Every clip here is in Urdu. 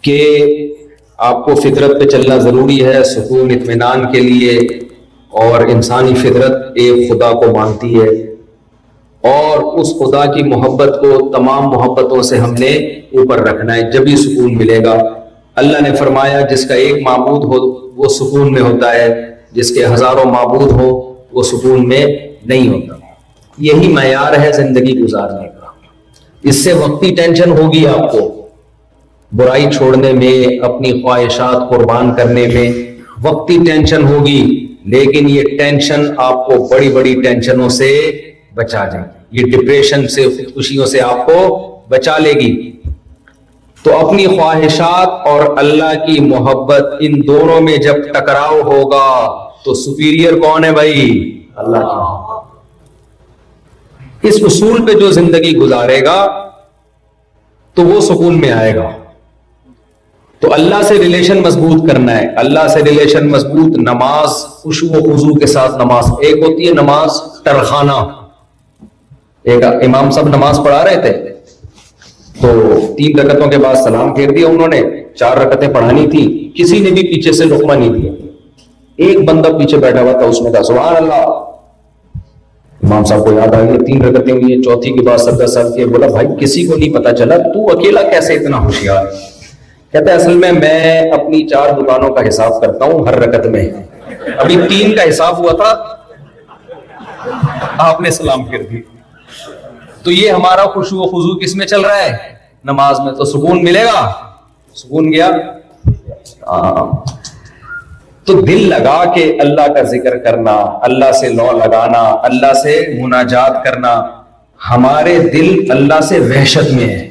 کہ آپ کو فطرت پہ چلنا ضروری ہے سکون اطمینان کے لیے، اور انسانی فطرت ایک خدا کو مانتی ہے، اور اس خدا کی محبت کو تمام محبتوں سے ہم نے اوپر رکھنا ہے، جبھی سکون ملے گا۔ اللہ نے فرمایا جس کا ایک معبود ہو وہ سکون میں ہوتا ہے، جس کے ہزاروں معبود ہو وہ سکون میں نہیں ہوتا۔ یہی معیار ہے زندگی گزارنے کا۔ اس سے وقتی ٹینشن ہوگی آپ کو، برائی چھوڑنے میں، اپنی خواہشات قربان کرنے میں وقتی ٹینشن ہوگی، لیکن یہ ٹینشن آپ کو بڑی بڑی ٹینشنوں سے بچا جائے گی، یہ ڈپریشن سے، خودکشیوں سے آپ کو بچا لے گی۔ تو اپنی خواہشات اور اللہ کی محبت، ان دونوں میں جب ٹکراؤ ہوگا تو سپیریئر کون ہے بھائی؟ اللہ کی محبت۔ اس اصول پہ جو زندگی گزارے گا تو وہ سکون میں آئے گا۔ تو اللہ سے ریلیشن مضبوط کرنا ہے، اللہ سے ریلیشن مضبوط، نماز خشوع و خضوع کے ساتھ نماز۔ ایک ہوتی ہے نماز ٹرخانہ، ایک امام صاحب نماز پڑھا رہے تھے تو 3 رکعتوں کے بعد سلام پھیر دیا انہوں نے، 4 رکعتیں پڑھانی تھی، کسی نے بھی پیچھے سے لقمہ نہیں دیا، ایک بندہ پیچھے بیٹھا ہوا تھا، اس نے کہا سبحان اللہ۔ امام صاحب کو یاد آ گئی 3 رکعتیں ہوئی ہیں، چوتھی کے بعد سجدہ سر کیا، بولا بھائی کسی کو نہیں پتا چلا، تو اکیلا کیسے اتنا ہوشیار؟ کہتا ہے اصل میں اپنی 4 دکانوں کا حساب کرتا ہوں ہر رکعت میں، ابھی 3 کا حساب ہوا تھا، آپ نے سلام پھیر دی۔ تو یہ ہمارا خشوع و خضوع کس میں چل رہا ہے؟ نماز میں۔ تو سکون ملے گا؟ سکون گیا؟ تو دل لگا کے اللہ کا ذکر کرنا، اللہ سے لو لگانا، اللہ سے مناجات کرنا۔ ہمارے دل اللہ سے وحشت میں ہے۔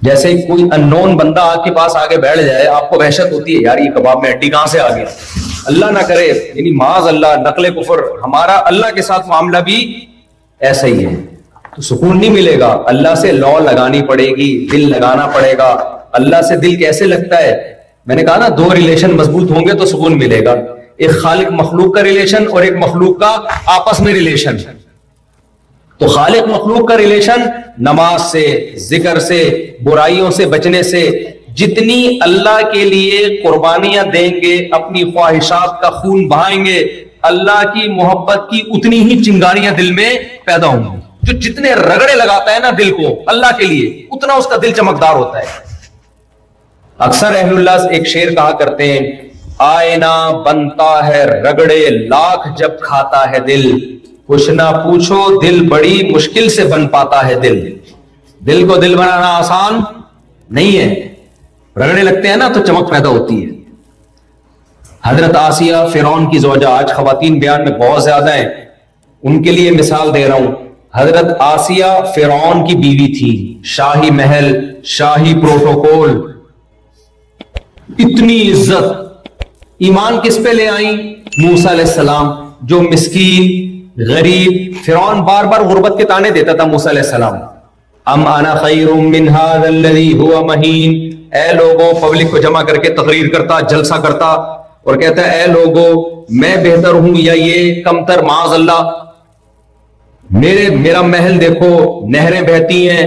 جیسے کوئی اننون بندہ آپ کے پاس آگے بیٹھ جائے، آپ کو وحشت ہوتی ہے یار یہ کباب میں ہڈی کہاں سے آ گیا، اللہ نہ کرے، یعنی معاذ اللہ نقل کفر۔ ہمارا اللہ کے ساتھ معاملہ بھی ایسا ہی ہے، تو سکون نہیں ملے گا۔ اللہ سے لو لگانی پڑے گی، دل لگانا پڑے گا۔ اللہ سے دل کیسے لگتا ہے؟ میں نے کہا نا 2 ریلیشن مضبوط ہوں گے تو سکون ملے گا، ایک خالق مخلوق کا ریلیشن اور ایک مخلوق کا آپس میں ریلیشن۔ تو خالق مخلوق کا ریلیشن نماز سے، ذکر سے، برائیوں سے بچنے سے۔ جتنی اللہ کے لیے قربانیاں دیں گے، اپنی خواہشات کا خون بہائیں گے، اللہ کی محبت کی اتنی ہی چنگاریاں دل میں پیدا ہوں گی۔ جو جتنے رگڑے لگاتا ہے نا دل کو اللہ کے لیے، اتنا اس کا دل چمکدار ہوتا ہے۔ اکثر اہل اللہ ایک شعر کہا کرتے ہیں، آئینہ بنتا ہے رگڑے لاکھ جب کھاتا ہے دل، کچھ نہ پوچھو دل بڑی مشکل سے بن پاتا ہے دل۔ دل کو دل بنانا آسان نہیں ہے، رگڑے لگتے ہیں نا تو چمک پیدا ہوتی ہے۔ حضرت آسیہ فرعون کی زوجہ، آج خواتین بیان میں بہت زیادہ ہیں، ان کے لیے مثال دے رہا ہوں۔ حضرت آسیہ فرعون کی بیوی تھی، شاہی محل، شاہی پروٹوکول، اتنی عزت۔ ایمان کس پہ لے آئیں؟ موسیٰ علیہ السلام، جو مسکین غریب، فرعون بار بار غربت کے تانے دیتا تھا موسیٰ علیہ السلام۔ ام انا خیر من هذا الذی هو مہین، اے لوگوں، پبلک کو جمع کر کے تقریر کرتا، جلسہ کرتا اور کہتا ہے اے لوگوں میں بہتر ہوں یا یہ کمتر؟ معاذ اللہ، میرا محل دیکھو، نہریں بہتی ہیں،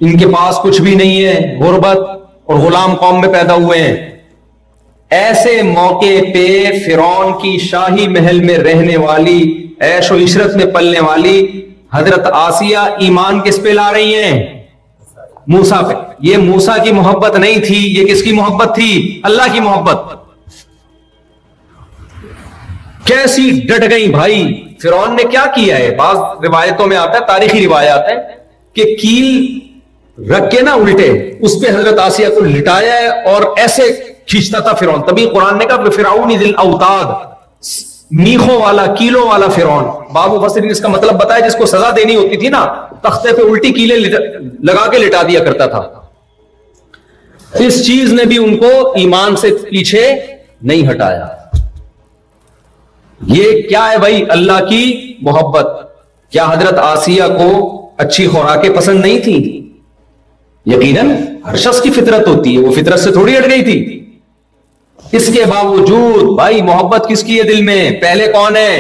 ان کے پاس کچھ بھی نہیں ہے، غربت اور غلام قوم میں پیدا ہوئے ہیں۔ ایسے موقع پہ فرعون کی شاہی محل میں رہنے والی، عیش و عشرت میں پلنے والی حضرت آسیہ ایمان کس پہ لا رہی ہیں؟ موسیٰ پہ۔ یہ موسیٰ کی محبت نہیں تھی، یہ کس کی محبت تھی؟ اللہ کی محبت۔ کیسی ڈٹ گئی بھائی۔ فرعون نے کیا کیا ہے؟ بعض روایتوں میں آتا ہے، تاریخی روایات ہے کہ کیل رکھ کے نا الٹے اس پہ حضرت آسیہ کو لٹایا ہے اور ایسے کھینچتا تھا فرعون۔ تبھی قرآن نے کہا فرعون ذی الاوتاد، میخوں والا، کیلوں والا فرعون۔ بعض مفسرین اس کا مطلب بتایا جس کو سزا دینی ہوتی تھی نا، تختے پہ الٹی کیلیں لگا کے لٹا دیا کرتا تھا۔ اس چیز نے بھی ان کو ایمان سے پیچھے نہیں ہٹایا۔ یہ کیا ہے بھائی؟ اللہ کی محبت۔ کیا حضرت آسیہ کو اچھی خوراکیں پسند نہیں تھی؟ یقیناً ہر شخص کی فطرت ہوتی ہے، وہ فطرت سے تھوڑی ہٹ گئی تھی۔ اس کے باوجود بھائی محبت کس کی ہے دل میں؟ پہلے کون ہے؟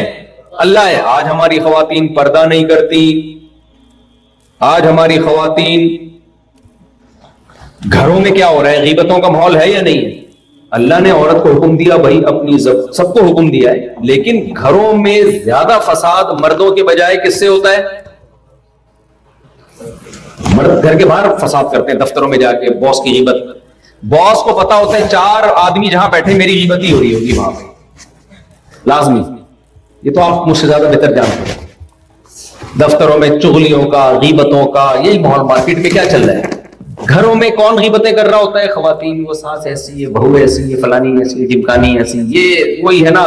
اللہ ہے۔ آج ہماری خواتین پردہ نہیں کرتی، آج ہماری خواتین گھروں میں کیا ہو رہا ہے؟ غیبتوں کا ماحول ہے یا نہیں ہے؟ اللہ نے عورت کو حکم دیا بھائی اپنی سب کو حکم دیا ہے، لیکن گھروں میں زیادہ فساد مردوں کے بجائے کس سے ہوتا ہے؟ مرد گھر کے باہر فساد کرتے ہیں، دفتروں میں جا کے باس کی غیبت. باس کو پتا ہوتا ہے 4 آدمی جہاں بیٹھے میری غیبت ہی ہو رہی ہوگی وہاں پہ لازمی. یہ تو آپ مجھ سے زیادہ بہتر جانتے ہیں. دفتروں میں چغلیوں کا، غیبتوں کا یہی ماحول. مارکیٹ میں کیا چل رہا ہے؟ گھروں میں کون غیبتیں کر رہا ہوتا ہے؟ خواتین. وہ ساس ایسی ہے، بہو ایسی ہے، فلانی ایسی ہے، ڈمکانی ایسی. یہ وہی ہے نا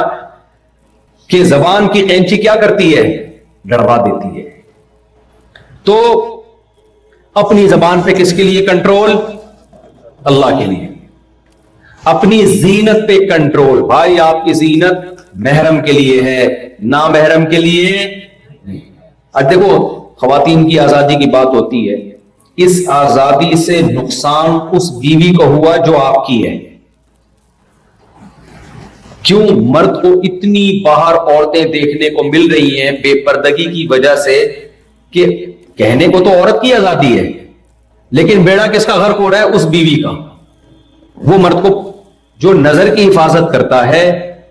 کہ زبان کی قینچی کیا کرتی ہے؟ ڈروا دیتی ہے. تو اپنی زبان پہ کس کے لیے کنٹرول؟ اللہ کے لیے. اپنی زینت پہ کنٹرول. بھائی آپ کی زینت محرم کے لیے ہے، نامحرم کے لیے نہیں. اب دیکھو خواتین کی آزادی کی بات ہوتی ہے، اس آزادی سے نقصان اس بیوی کو ہوا جو آپ کی ہے. کیوں؟ مرد کو اتنی باہر عورتیں دیکھنے کو مل رہی ہیں بے پردگی کی وجہ سے کہ کہنے کو تو عورت کی آزادی ہے، لیکن بیڑا کس کا غرق ہو رہا ہے؟ اس بیوی کا. وہ مرد کو جو نظر کی حفاظت کرتا ہے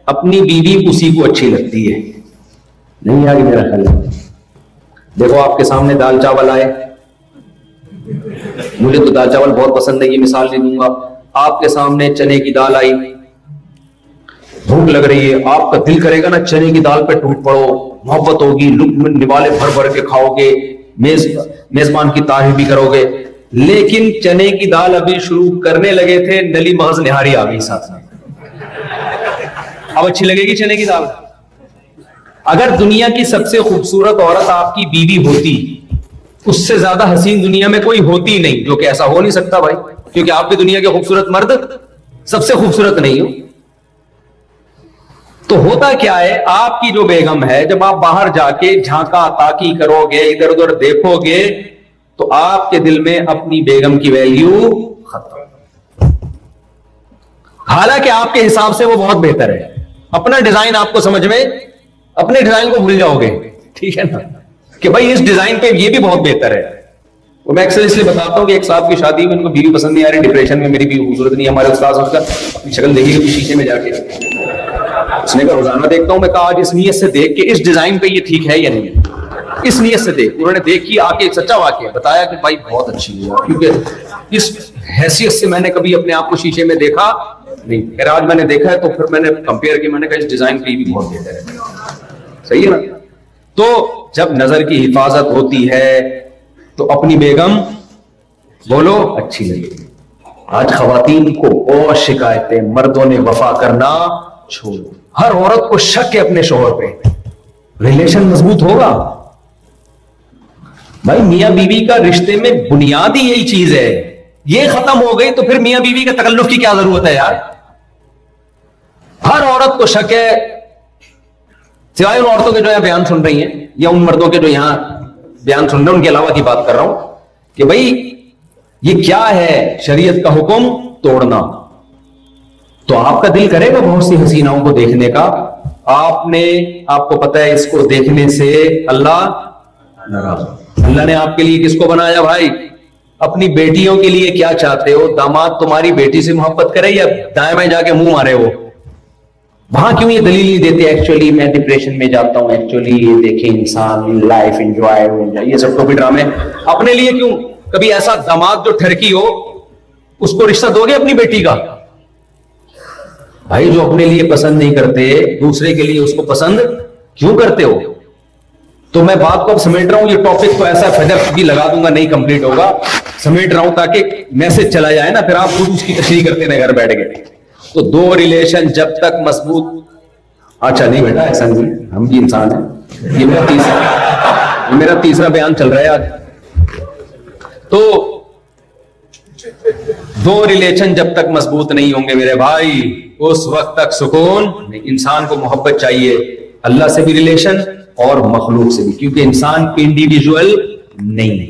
اپنی بیوی اسی کو اچھی لگتی ہے. نہیں آگے میرا خیال ہے. دیکھو آپ کے سامنے دال چاول آئے، مجھے تو دال چاول بہت پسند ہے، یہ مثال نہیں دوں گا. آپ کے سامنے چنے کی دال آئی، بھوک لگ رہی ہے، آپ کا دل کرے گا نا چنے کی دال پہ ٹوٹ پڑو، محبت ہوگی، نوالے بھر بھر کے کھاؤ گے، میزبان کی تعریف بھی کرو گے. لیکن چنے کی دال ابھی شروع کرنے لگے تھے، نلی مغز نہاری آ گئی ساتھ میں. اب اچھی لگے گی چنے کی دال؟ اگر دنیا کی سب سے خوبصورت عورت آپ کی بیوی ہوتی، اس سے زیادہ حسین دنیا میں کوئی ہوتی نہیں، جو کہ ایسا ہو نہیں سکتا بھائی، کیونکہ آپ کی دنیا کے خوبصورت مرد سب سے خوبصورت نہیں ہو. تو ہوتا کیا ہے؟ آپ کی جو بیگم ہے، جب آپ باہر جا کے جھانکا تاکی کرو گے، ادھر ادھر دیکھو گے، تو آپ کے دل میں اپنی بیگم کی ویلیو ختم. حالانکہ آپ کے حساب سے وہ بہت بہتر ہے. اپنا ڈیزائن آپ کو سمجھ میں، اپنے ڈیزائن کو بھول جاؤ گے، ٹھیک ہے نا، کہ بھائی اس ڈیزائن پہ یہ بھی بہت بہتر ہے. وہ میں اکثر اس لیے بتاتا ہوں کہ ایک صاحب کی شادی میں ان کو بیوی پسند نہیں آ رہی، ڈپریشن میں، میری بیوی خوبصورت نہیں ہے. ہمارے استاد اس کا اپنی شکل دیکھی گئی شیشے میں جا کے، اس نے کہا روزانہ دیکھتا ہوں. میں کہا آج اس نیت سے دیکھ کے اس ڈیزائن پہ یہ ٹھیک ہے یا نہیں ہے، اس نیت سے دیکھ. انہوں نے دیکھی، آ کے ایک سچا واقعہ بتایا کہ بھائی بہت اچھی ہے، کیونکہ اس حیثیت سے میں نے کبھی اپنے آپ کو شیشے میں دیکھا نہیں. اگر آج میں نے دیکھا ہے تو پھر میں نے کمپیئر کیا، میں نے کہا اس ڈیزائن پہ بھی بہت بہتر ہے. صحیح ہے نا؟ تو جب نظر کی حفاظت ہوتی ہے تو اپنی بیگم بولو اچھی لگے. آج خواتین کو اور شکایتیں، مردوں نے وفا کرنا چھوڑو. ہر عورت کو شک ہے اپنے شوہر پہ. ریلیشن مضبوط ہوگا بھائی. میاں بیوی کا رشتے میں بنیادی یہی چیز ہے، یہ ختم ہو گئی تو پھر میاں بیوی کے تکلف کی کیا ضرورت ہے یار. ہر عورت کو شک ہے، سوائے ان عورتوں کے جو یہاں بیان سن رہی ہیں یا ان مردوں کے جو یہاں بیان سن رہے ہیں، ان کے علاوہ کی بات کر رہا ہوں کہ بھائی یہ کیا ہے شریعت کا حکم توڑنا. تو آپ کا دل کرے گا بہت سی حسیناؤں کو دیکھنے کا. آپ کو پتا ہے اس کو دیکھنے سے اللہ ناراض. اللہ نے آپ کے لیے کس کو بنایا بھائی؟ اپنی بیٹیوں کے لیے کیا چاہتے ہو؟ داماد تمہاری بیٹی سے محبت کرے یا دائیں بائیں جا کے منہ مارے وہ؟ وہاں کیوں یہ دلیل نہیں دیتے ایکچولی میں ڈپریشن میں جاتا ہوں، ایکچولی یہ دیکھیں انسان لائف انجوائے، یہ سب ٹوپی ڈرامے اپنے لیے کیوں؟ کبھی ایسا داماد جو ٹھرکی ہو اس کو رشتہ دو گے اپنی بیٹی کا؟ بھائی جو اپنے لیے پسند نہیں کرتے دوسرے کے لیے اس کو پسند کیوں کرتے ہو؟ تو میں بات کو اب سمیٹ رہا ہوں، یہ ٹاپک تو ایسا فجر بھی لگا دوں گا نہیں کمپلیٹ ہوگا، سمیٹ رہا ہوں تاکہ میسج چلا جائے نا، پھر آپ خود اس کی تشریح کرتے رہے گھر بیٹھ گئے. تو دو ریلیشن جب تک مضبوط، اچھا نہیں بیٹا ایسا نہیں، ہم بھی انسان ہیں. یہ میرا تیسرا بیان چل رہا ہے آج. تو دو ریلیشن جب تک مضبوط نہیں ہوں گے میرے بھائی، اس وقت تک سکون نہیں. انسان کو محبت چاہیے، اللہ سے بھی ریلیشن اور مخلوق سے بھی، کیونکہ انسان انڈیویجول نہیں.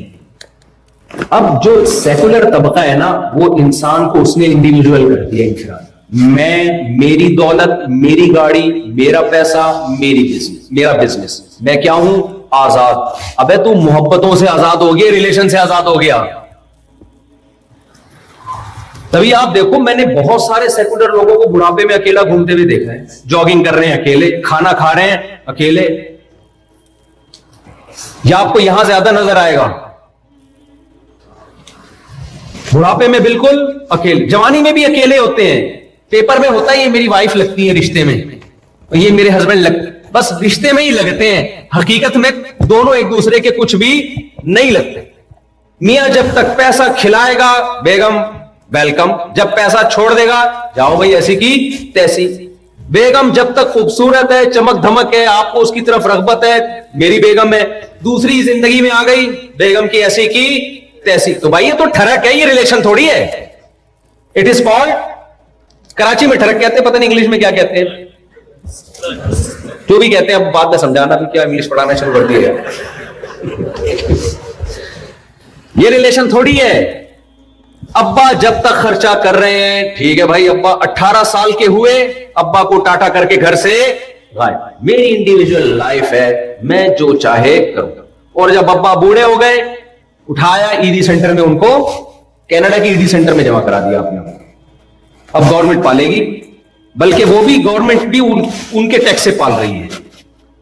اب جو سیکولر طبقہ ہے نا وہ انسان کو اس نے انڈیویجول کر دیا. انفراد، میں، میری دولت، میری گاڑی، میرا پیسہ، میرا بزنس، میں کیا ہوں؟ آزاد. ابے تو محبتوں سے آزاد ہو گیا، ریلیشن سے آزاد ہو گیا. تبھی آپ دیکھو میں نے بہت سارے سیکولر لوگوں کو بڑھاپے میں اکیلا گھومتے ہوئے دیکھا ہے, جاگنگ کر رہے ہیں اکیلے, کھانا کھا رہے ہیں اکیلے. یا آپ کو یہاں زیادہ نظر آئے گا, بڑھاپے میں بالکل اکیلے, جوانی میں بھی اکیلے ہوتے ہیں. پیپر میں ہوتا ہے یہ میری وائف لگتی ہے رشتے میں, یہ میرے ہسبینڈ بس رشتے میں ہی لگتے ہیں, حقیقت میں دونوں ایک دوسرے کے کچھ بھی نہیں لگتے. میاں جب تک پیسہ کھلائے گا بیگم ویلکم, جب پیسہ چھوڑ دے گا جاؤ بھائی ایسی کی تیسی. بیگم جب تک خوبصورت ہے, چمک دھمک ہے, آپ کو اس کی طرف رغبت ہے, میری بیگم ہے, دوسری زندگی میں آ گئی بیگم کی ایسی کی تیسی. تو بھائی یہ تو ٹھرک ہے, یہ ریلیشن تھوڑی ہے. اٹ از کالڈ, کراچی میں ٹھرک کہتے ہیں, پتہ نہیں انگلش میں کیا کہتے ہیں, جو بھی کہتے ہیں. اب بعد میں سمجھانا بھی کیا انگلش پڑھانا شروع کر دیا. یہ ریلیشن تھوڑی ہے. ابا جب تک خرچہ کر رہے ہیں ٹھیک ہے بھائی, ابا 18 سال کے ہوئے ابا کو ٹاٹا کر کے گھر سے غائب, میری انڈیویجول لائف ہے, میں جو چاہے کروں. اور جب ابا بوڑھے ہو گئے اٹھایا ایڈی سینٹر میں, ان کو کینیڈا کی ایڈی سینٹر میں جمع کرا دیا آپ نے. اب گورنمنٹ پالے گی, بلکہ وہ بھی گورنمنٹ بھی ان کے ٹیکس سے پال رہی ہے.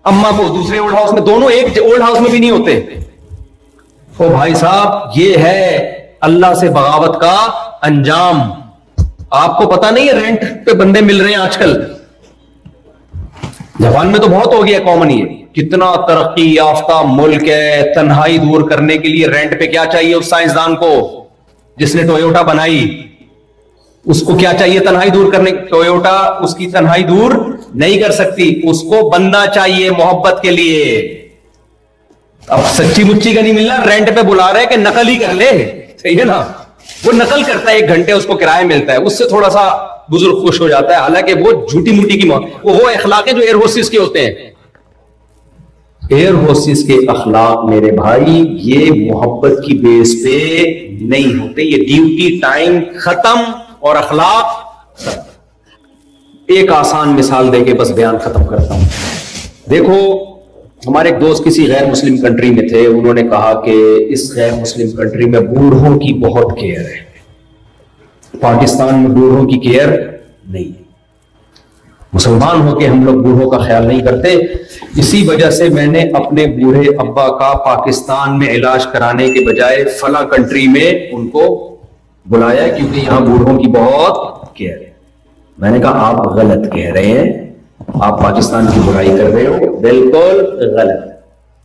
اما کو دوسرے اولڈ ہاؤس میں, دونوں ایک اولڈ ہاؤس میں بھی نہیں ہوتے. او بھائی صاحب یہ ہے اللہ سے بغاوت کا انجام. آپ کو پتا نہیں ہے رینٹ پہ بندے مل رہے ہیں آج کل, جاپان میں تو بہت ہو گیا کامن. یہ کتنا ترقی یافتہ ملک ہے, تنہائی دور کرنے کے لیے رینٹ پہ کیا چاہیے اس سائنسدان کو جس نے ٹویوٹا بنائی, اس کو کیا چاہیے تنہائی دور کرنے. ٹویوٹا اس کی تنہائی دور نہیں کر سکتی, اس کو بندہ چاہیے محبت کے لیے. اب سچی مچی کا نہیں ملنا, رینٹ پہ بلا رہے کہ نقل ہی کر لے, صحیح ہے نا. وہ نقل کرتا ہے, 1 گھنٹے اس کو کرایہ ملتا ہے, اس سے تھوڑا سا بزرگ خوش ہو جاتا ہے, حالانکہ وہ جھوٹی موٹی کی وہ اخلاق جو ایئر ہوسٹس کے ہوتے ہیں. ایئر ہوسٹس کے اخلاق میرے بھائی یہ محبت کی بیس پہ نہیں ہوتے, یہ ڈیوٹی ٹائم ختم اور اخلاق. ایک آسان مثال دے کے بس بیان ختم کرتا ہوں. دیکھو ہمارے ایک دوست کسی غیر مسلم کنٹری میں تھے, انہوں نے کہا کہ اس غیر مسلم کنٹری میں بوڑھوں کی بہت کیئر ہے, پاکستان میں بوڑھوں کی کیئر نہیں. مسلمان ہو کے ہم لوگ بوڑھوں کا خیال نہیں کرتے. اسی وجہ سے میں نے اپنے بوڑھے ابا کا پاکستان میں علاج کرانے کے بجائے فلاں کنٹری میں ان کو بلایا, کیونکہ یہاں بوڑھوں کی بہت کیئر ہے. میں نے کہا آپ غلط کہہ رہے ہیں, آپ پاکستان کی برائی کر رہے ہو, بالکل غلط.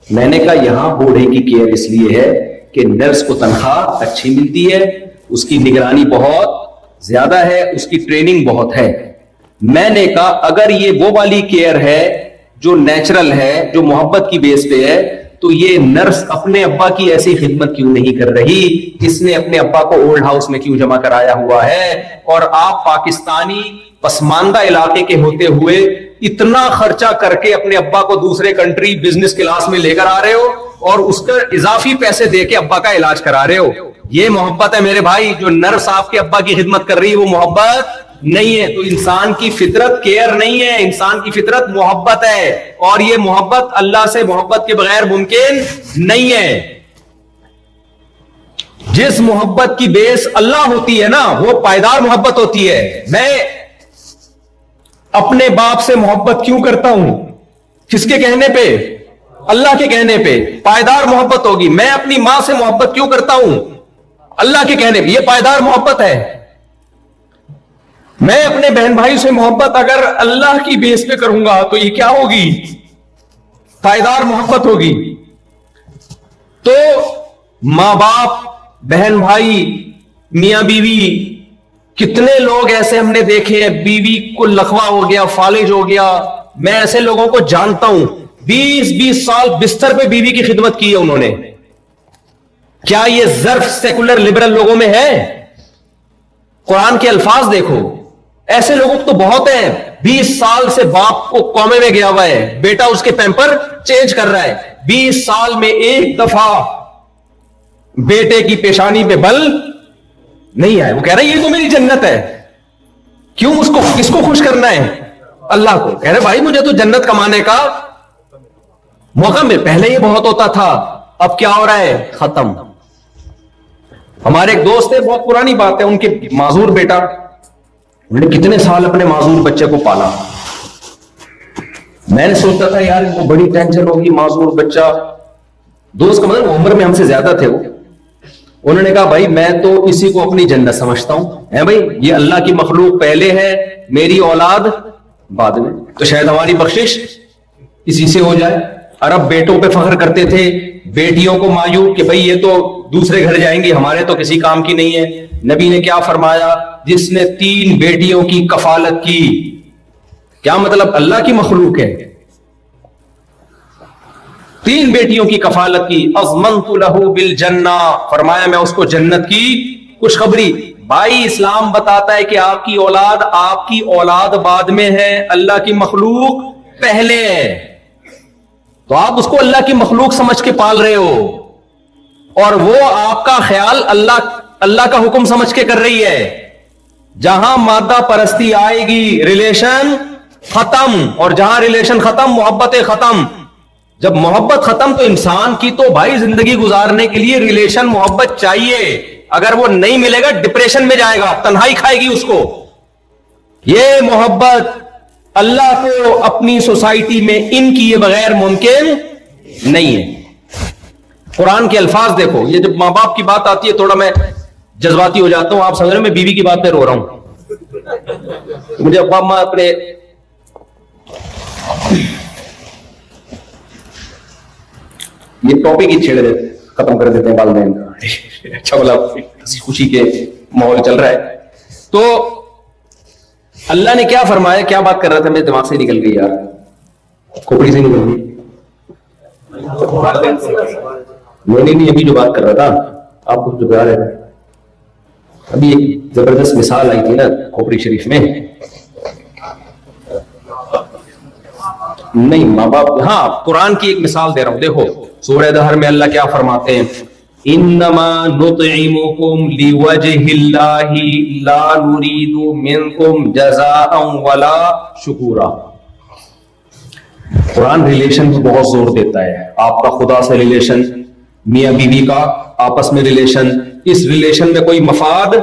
میں نے کہا یہاں بوڑھے کی کیئر اس لیے ہے کہ نرس کو تنخواہ اچھی ملتی ہے, اس کی نگرانی بہت زیادہ ہے, اس کی ٹریننگ بہت ہے. میں نے کہا اگر یہ وہ والی کیئر ہے جو نیچرل ہے, جو محبت کی بیس پہ ہے, تو یہ نرس اپنے ابا کی ایسی خدمت کیوں نہیں کر رہی, اس نے اپنے ابا کو اولڈ ہاؤس میں کیوں جمع کرایا ہوا ہے. اور آپ پاکستانی پسماندہ علاقے کے ہوتے ہوئے اتنا خرچہ کر کے اپنے ابا کو دوسرے کنٹری بزنس کلاس میں لے کر آ رہے ہو, اور اس کا اضافی پیسے دے کے ابا کا علاج کرا رہے ہو. یہ محبت ہے میرے بھائی. جو نرس آپ کے ابا کی خدمت کر رہی ہے وہ محبت نہیں ہے. تو انسان کی فطرت کیئر نہیں ہے, انسان کی فطرت محبت ہے, اور یہ محبت اللہ سے محبت کے بغیر ممکن نہیں ہے. جس محبت کی بیس اللہ ہوتی ہے نا وہ پائیدار محبت ہوتی ہے. میں اپنے باپ سے محبت کیوں کرتا ہوں, کس کے کہنے پہ, اللہ کے کہنے پہ, پائیدار محبت ہوگی. میں اپنی ماں سے محبت کیوں کرتا ہوں, اللہ کے کہنے پہ, یہ پائیدار محبت ہے. میں اپنے بہن بھائی سے محبت اگر اللہ کی بیس پہ کروں گا تو یہ کیا ہوگی, پائیدار محبت ہوگی. تو ماں باپ, بہن بھائی, میاں بیوی, کتنے لوگ ایسے ہم نے دیکھے ہیں بیوی کو لقوہ ہو گیا, فالج ہو گیا. میں ایسے لوگوں کو جانتا ہوں 20-20 سال بستر پہ بیوی کی خدمت کی ہے انہوں نے. کیا یہ ظرف سیکولر لبرل لوگوں میں ہے؟ قرآن کے الفاظ دیکھو, ایسے لوگوں تو بہت ہیں. 20 سال سے باپ کو کومے میں گیا ہوا ہے, بیٹا اس کے پیمپر چینج کر رہا ہے. 20 سال میں ایک دفعہ بیٹے کی پیشانی پہ بل نہیں آئے. وہ کہہ رہے یہ تو میری جنت ہے. کیوں, اس کو کس کو خوش کرنا ہے, اللہ کو. کہہ رہے بھائی مجھے تو جنت کمانے کا موقع میں, پہلے یہ بہت ہوتا تھا, اب کیا ہو رہا ہے, ختم. ہمارے ایک دوست ہے, بہت پرانی بات ہے, ان کے معذور بیٹا, انہوں نے کتنے سال اپنے معذور بچے کو پالا. میں نے سوچتا تھا یار ان کو بڑی ٹینشن ہوگی, معذور بچہ. دوست کا مطلب عمر میں ہم سے زیادہ تھے وہ. انہوں نے کہا بھائی میں تو اسی کو اپنی جنت سمجھتا ہوں, ہے بھائی یہ اللہ کی مخلوق پہلے ہے, میری اولاد بعد میں, تو شاید ہماری بخشش اسی سے ہو جائے. عرب بیٹوں پہ فخر کرتے تھے, بیٹیوں کو مایوب کہ بھئی یہ تو دوسرے گھر جائیں گی, ہمارے تو کسی کام کی نہیں ہے. نبی نے کیا فرمایا, جس نے 3 بیٹیوں کی کفالت کی, کیا مطلب اللہ کی مخلوق ہے, 3 بیٹیوں کی کفالت کی, اضمنت لہ بالجنہ, فرمایا میں اس کو جنت کی خوشخبری. بھائی اسلام بتاتا ہے کہ آپ کی اولاد بعد میں ہے, اللہ کی مخلوق پہلے ہے. تو آپ اس کو اللہ کی مخلوق سمجھ کے پال رہے ہو, اور وہ آپ کا خیال اللہ کا حکم سمجھ کے کر رہی ہے. جہاں مادہ پرستی آئے گی ریلیشن ختم, اور جہاں ریلیشن ختم محبت ختم. جب محبت ختم تو انسان کی تو بھائی زندگی گزارنے کے لیے ریلیشن محبت چاہیے. اگر وہ نہیں ملے گا ڈپریشن میں جائے گا, تنہائی کھائے گی اس کو. یہ محبت اللہ کو اپنی سوسائٹی میں ان کیے بغیر ممکن نہیں ہے. قرآن کے الفاظ دیکھو, یہ جب ماں باپ کی بات آتی ہے تھوڑا میں جذباتی ہو جاتا ہوں, آپ سمجھ رہے ہیں میں بیوی کی بات پہ رو رہا ہوں. مجھے ابا ماں اپنے یہ ٹاپک ہی چھیڑ دیتے, ختم کر دیتے ہیں والدین کا. اچھا بولا خوشی کے ماحول چل رہا ہے. تو اللہ نے کیا فرمایا, کیا بات کر رہا تھا, میرے دماغ سے نکل گئی یار, کھوپڑی سے نکل گئی. نہیں ابھی جو بات کر رہا تھا آپ کو جو بتا رہے تھے, ابھی ایک زبردست مثال آئی تھی نا کھوپڑی شریف میں. نہیں ماں باپ, ہاں قرآن کی ایک مثال دے رہا ہوں. دیکھو سورہ دہر میں اللہ کیا فرماتے ہیں, انما نطعمکم لوجہ اللہ لا نرید منکم جزاء ولا شکورا. قرآن ریلیشن کو بہت زور دیتا ہے. آپ کا خدا سے ریلیشن, میاں بیوی کا آپس میں ریلیشن, اس ریلیشن میں کوئی مفاد,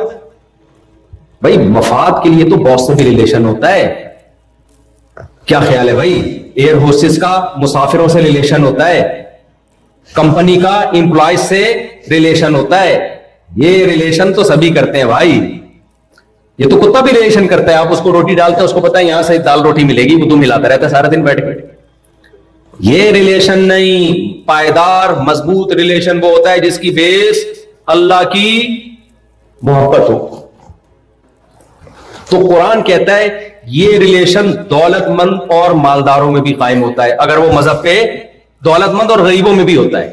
بھائی مفاد کے لیے تو بہت سے بھی ریلیشن ہوتا ہے. کیا خیال ہے بھائی, ایئر ہوسٹس کا مسافروں سے ریلیشن ہوتا ہے, کمپنی کا امپلائز سے ریلیشن ہوتا ہے. یہ ریلیشن تو سبھی کرتے ہیں بھائی. یہ تو کتا بھی ریلیشن کرتا ہے, آپ اس کو روٹی ڈالتے ہیں, اس کو پتا ہے یہاں سے دال روٹی ملے گی, وہ تو ملاتا رہتا ہے سارا دن بیٹھ کے. یہ ریلیشن نہیں, پائیدار مضبوط ریلیشن وہ ہوتا ہے جس کی بیس اللہ کی محبت ہو. تو قرآن کہتا ہے یہ ریلیشن دولت مند اور مالداروں میں بھی قائم ہوتا ہے, اگر وہ مذہب پہ دولت مند اور غریبوں میں بھی ہوتا ہے.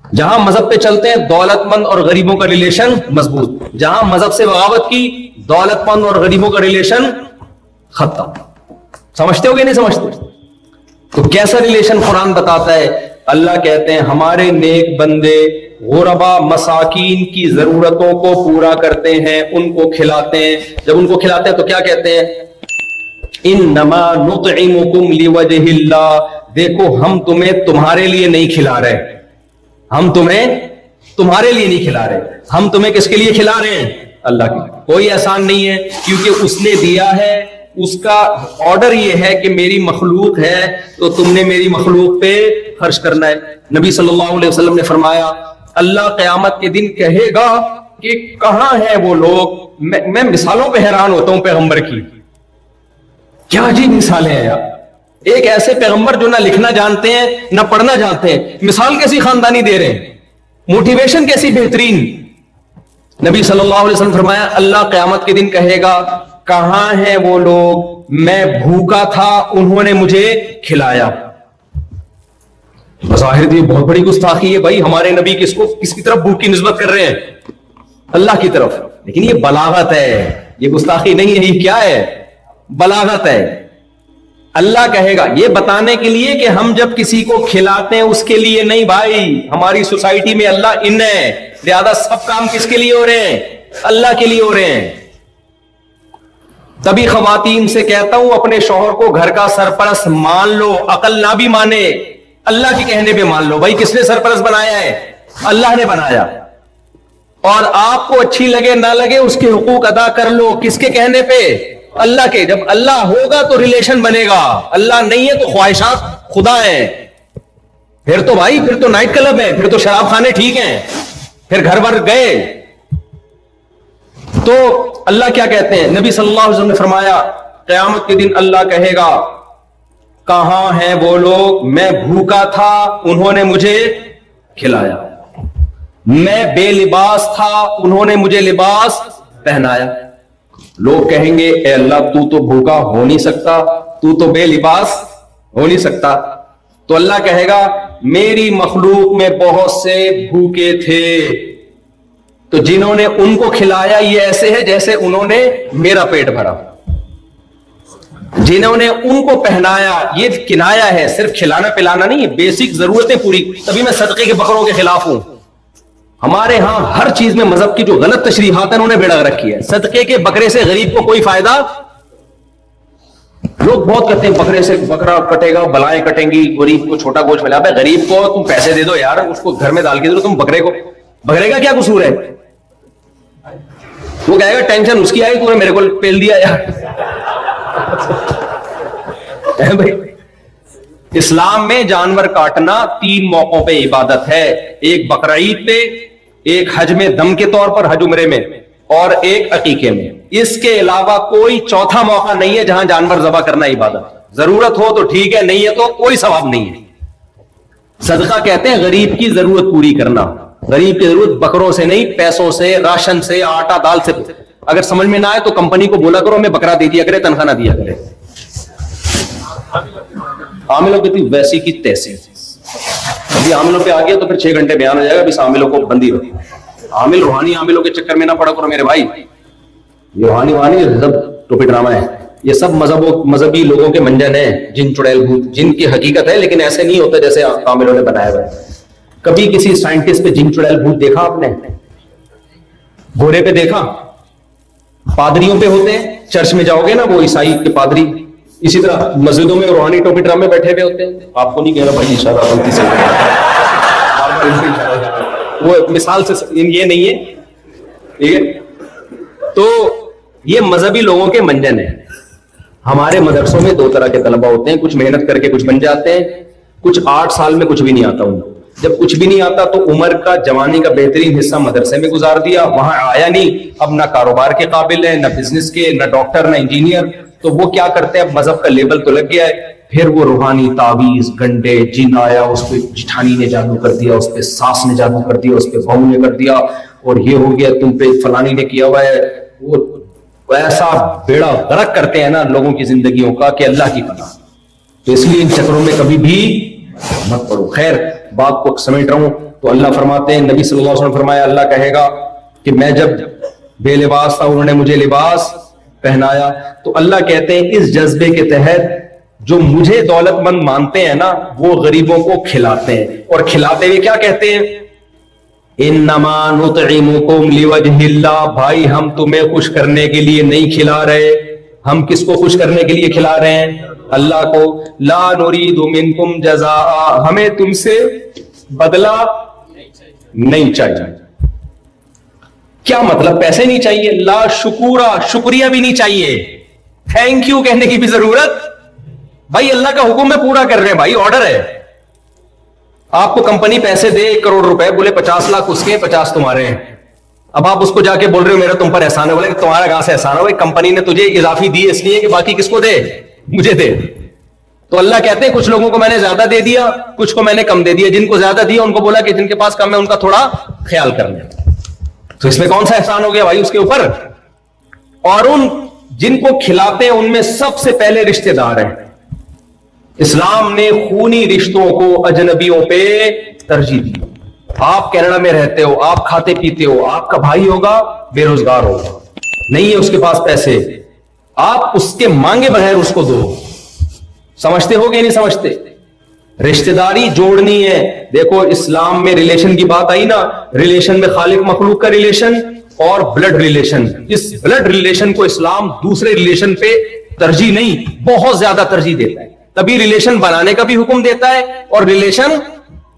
جہاں مذہب پہ چلتے ہیں دولت مند اور غریبوں کا ریلیشن مضبوط, جہاں مذہب سے بغاوت کی دولت مند اور غریبوں کا ریلیشن ختم. سمجھتے ہو کہ نہیں سمجھتے؟ تو کیسا ریلیشن قرآن بتاتا ہے. اللہ کہتے ہیں ہمارے نیک بندے غربا مساکین کی ضرورتوں کو پورا کرتے ہیں, ان کو کھلاتے ہیں. جب ان کو کھلاتے ہیں تو کیا کہتے ہیں, انما نطعمکم لوجہ اللہ, دیکھو ہم تمہیں تمہارے لیے نہیں کھلا رہے, ہم تمہیں تمہارے لیے نہیں کھلا رہے, ہم تمہیں کس کے لیے کھلا رہے ہیں, اللہ کے لیے. کوئی احسان نہیں ہے, کیونکہ اس نے دیا ہے, اس کا آرڈر یہ ہے کہ میری مخلوق ہے تو تم نے میری مخلوق پہ خرچ کرنا ہے. نبی صلی اللہ علیہ وسلم نے فرمایا اللہ قیامت کے دن کہے گا کہ کہاں ہیں وہ لوگ, میں مثالوں پہ حیران ہوتا ہوں پیغمبر کی, کیا عجیب مثالیں ہیں یار. ایک ایسے پیغمبر جو نہ لکھنا جانتے ہیں نہ پڑھنا جانتے ہیں, مثال کیسی خاندانی دے رہے ہیں, موٹیویشن کیسی بہترین. نبی صلی اللہ علیہ وسلم فرمایا اللہ قیامت کے دن کہے گا کہاں ہیں وہ لوگ, میں بھوکا تھا انہوں نے مجھے کھلایا. بظاہر یہ بہت بڑی گستاخی ہے بھائی, ہمارے نبی کس کی طرف بھوک کی نسبت کر رہے ہیں, اللہ کی طرف. لیکن یہ بلاغت ہے, یہ گستاخی نہیں ہے, یہ کیا ہے, بلاغت ہے. اللہ کہے گا یہ بتانے کے لیے کہ ہم جب کسی کو کھلاتے ہیں اس کے لیے نہیں بھائی, ہماری سوسائٹی میں اللہ ان ہے, لہذا سب کام کس کے لیے ہو رہے ہیں, اللہ کے لیے ہو رہے ہیں. تبھی خواتین سے کہتا ہوں اپنے شوہر کو گھر کا سرپرست مان لو, عقل نہ بھی مانے اللہ کے کہنے پہ مان لو. بھائی کس نے سرپرست بنایا ہے, اللہ نے بنایا. اور آپ کو اچھی لگے نہ لگے اس کے حقوق ادا کر لو. کس کے کہنے پہ؟ اللہ کے. جب اللہ ہوگا تو ریلیشن بنے گا, اللہ نہیں ہے تو خواہشات خدا ہیں. پھر تو بھائی پھر تو نائٹ کلب ہے, پھر تو شراب خانے ٹھیک ہیں, پھر گھر بھر گئے. تو اللہ کیا کہتے ہیں؟ نبی صلی اللہ علیہ وسلم نے فرمایا قیامت کے دن اللہ کہے گا کہاں ہیں وہ لوگ, میں بھوکا تھا انہوں نے مجھے کھلایا, میں بے لباس تھا انہوں نے مجھے لباس پہنایا. لوگ کہیں گے اے اللہ تو تو بھوکا ہو نہیں سکتا, تو تو بے لباس ہو نہیں سکتا. تو اللہ کہے گا میری مخلوق میں بہت سے بھوکے تھے, تو جنہوں نے ان کو کھلایا یہ ایسے ہے جیسے انہوں نے میرا پیٹ بھرا. جنہوں نے ان کو پہنایا یہ کنایا ہے, صرف کھلانا پلانا نہیں, بیسک ضرورتیں پوری. تبھی میں صدقے کے بکروں کے خلاف ہوں. ہمارے ہاں ہر چیز میں مذہب کی جو غلط تشریحات ہیں انہوں نے بیڑا رکھی ہے. صدقے کے بکرے سے غریب کو کوئی فائدہ, لوگ بہت کہتے ہیں بکرے سے بکرا کٹے گا بلائیں کٹیں گی, غریب کو چھوٹا گوشت ملا. غریب کو تم پیسے دے دو یار, اس کو گھر میں ڈال کے دو, تم بکرے کا کیا قصور ہے؟ وہ کہے گا ٹینشن اس کی آئی, تو نے میرے کو پیل دیا یار. بھائی اسلام میں جانور کاٹنا 3 موقعوں پہ عبادت ہے, ایک بقرہ عید پہ, ایک حج میں دم کے طور پر حج عمرے میں, اور ایک عقیقے میں. اس کے علاوہ کوئی چوتھا موقع نہیں ہے جہاں جانور ذبح کرنا عبادت. ضرورت ہو تو ٹھیک ہے, نہیں ہے تو کوئی ثواب نہیں ہے. صدقہ کہتے ہیں غریب کی ضرورت پوری کرنا. غریب کی ضرورت بکروں سے نہیں, پیسوں سے, راشن سے, آٹا دال سے. اگر سمجھ میں نہ آئے تو کمپنی کو بولا کرو میں بکرا دے دیا کرے, تنخواہ نہ دیا کرے. عاملوں کی تھی ویسی کی تیسی. ابھی عاملوں پہ آ گیا تو پھر 6 گھنٹے بیان ہو جائے گا. ابھی عاملوں کو بندی رہو. عامل روحانی عاملوں کے چکر میں نہ پڑا کرو میرے بھائی. یہ روحانی وانی سب ٹوپی ڈرامہ ہے, یہ سب مذہبی لوگوں کے منجن ہیں, جن چڑیل بھوت, جن کی حقیقت ہے لیکن ایسے نہیں ہوتا جیسے عاملوں نے بنایا ہوا ہے. کبھی کسی سائنٹسٹ پہ جن چڑیل بھوت دیکھا آپ نے؟ گھوڑے پہ دیکھا؟ پادریوں پہ ہوتے ہیں, چرچ میں جاؤ گے نا وہ عیسائی کے پادری, اسی طرح مسجدوں میں روحانی ٹوپی ڈرامے بیٹھے ہوئے ہوتے ہیں. آپ کو نہیں کہہ رہا بھائی اشارہ غلطی سے, وہ مثال سے یہ نہیں ہے, ٹھیک ہے. تو یہ مذہبی لوگوں کے منجن ہیں. ہمارے مدرسوں میں 2 طرح کے طلبہ ہوتے ہیں, کچھ محنت کر کے کچھ بن جاتے ہیں, کچھ 8 سال میں کچھ بھی نہیں آتا ان کو. جب کچھ بھی نہیں آتا تو عمر کا, جوانی کا بہترین حصہ مدرسے میں گزار دیا, وہاں آیا نہیں, اب نہ کاروبار کے قابل ہے, نہ بزنس کے, نہ ڈاکٹر, نہ انجینئر. تو وہ کیا کرتے ہیں, اب مذہب کا لیبل تو لگ گیا ہے, پھر وہ روحانی تعویذ, گنڈے, جن آیا اس پہ جٹھانی نے جادو کر دیا, اس پہ ساس نے جادو کر دیا, اس پہ بہو نے کر دیا, اور یہ ہو گیا, تم پہ فلانی نے کیا ہوا ہے. وہ ایسا بیڑا غرق کرتے ہیں نا لوگوں کی زندگیوں کا کہ اللہ کی پناہ. تو اس لیے ان چکروں میں کبھی بھی مت پڑو. خیر بات کو سمیٹ رہا ہوں. تو اللہ فرماتے ہیں, نبی صلی اللہ علیہ وسلم فرمایا, اللہ کہے گا کہ میں جب بے لباس تھا انہوں نے مجھے لباس پہنایا. تو اللہ کہتے ہیں اس جذبے کے تحت جو مجھے دولت مند مانتے ہیں نا وہ غریبوں کو کھلاتے ہیں, اور کھلاتے ہوئے کیا کہتے ہیں, انما نطعمکم لوجہ اللہ. بھائی ہم تمہیں خوش کرنے کے لیے نہیں کھلا رہے, ہم کس کو خوش کرنے کے لیے کھلا رہے ہیں, اللہ کو. لا نرید منکم جزاء, ہمیں تم سے بدلہ نہیں چاہیے. کیا مطلب, پیسے نہیں چاہیے, لا شکورا, شکریہ بھی نہیں چاہیے, تھینک یو کہنے کی بھی ضرورت. بھائی اللہ کا حکم میں پورا کر رہے ہیں, بھائی آرڈر ہے. آپ کو کمپنی پیسے دے 1 کروڑ روپے, بولے 50 لاکھ اس کے 50 تمہارے ہیں. اب آپ اس کو جا کے بول رہے ہو میرا تم پر احسان ہے, بولے کہ تمہارا کہاں سے احسان ہے, بھائی کمپنی نے تجھے اضافی دی اس لیے کہ باقی کس کو دے, مجھے دے. تو اللہ کہتے ہیں کچھ لوگوں کو میں نے زیادہ دے دیا, کچھ کو میں نے کم دے دیا. جن کو زیادہ دیا ان کو بولا کہ جن کے پاس کم ہے ان کا تھوڑا خیال کر لیں. تو اس میں کون سا احسان ہو گیا بھائی اس کے اوپر. اور ان جن کو کھلاتے ہیں ان میں سب سے پہلے رشتہ دار ہیں. اسلام نے خونی رشتوں کو اجنبیوں پہ ترجیح دی. آپ کینیڈا میں رہتے ہو, آپ کھاتے پیتے ہو, آپ کا بھائی ہوگا بے روزگار ہوگا, نہیں ہے اس کے پاس پیسے, آپ اس کے مانگے بغیر اس کو دو. سمجھتے ہو کہ نہیں سمجھتے؟ رشتہ داری جوڑنی ہے. دیکھو اسلام میں ریلیشن کی بات آئی نا, ریلیشن میں خالق مخلوق کا ریلیشن اور بلڈ ریلیشن. اس بلڈ ریلیشن کو اسلام دوسرے ریلیشن پہ ترجیح نہیں, بہت زیادہ ترجیح دیتا ہے. تبھی ریلیشن بنانے کا بھی حکم دیتا ہے اور ریلیشن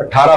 18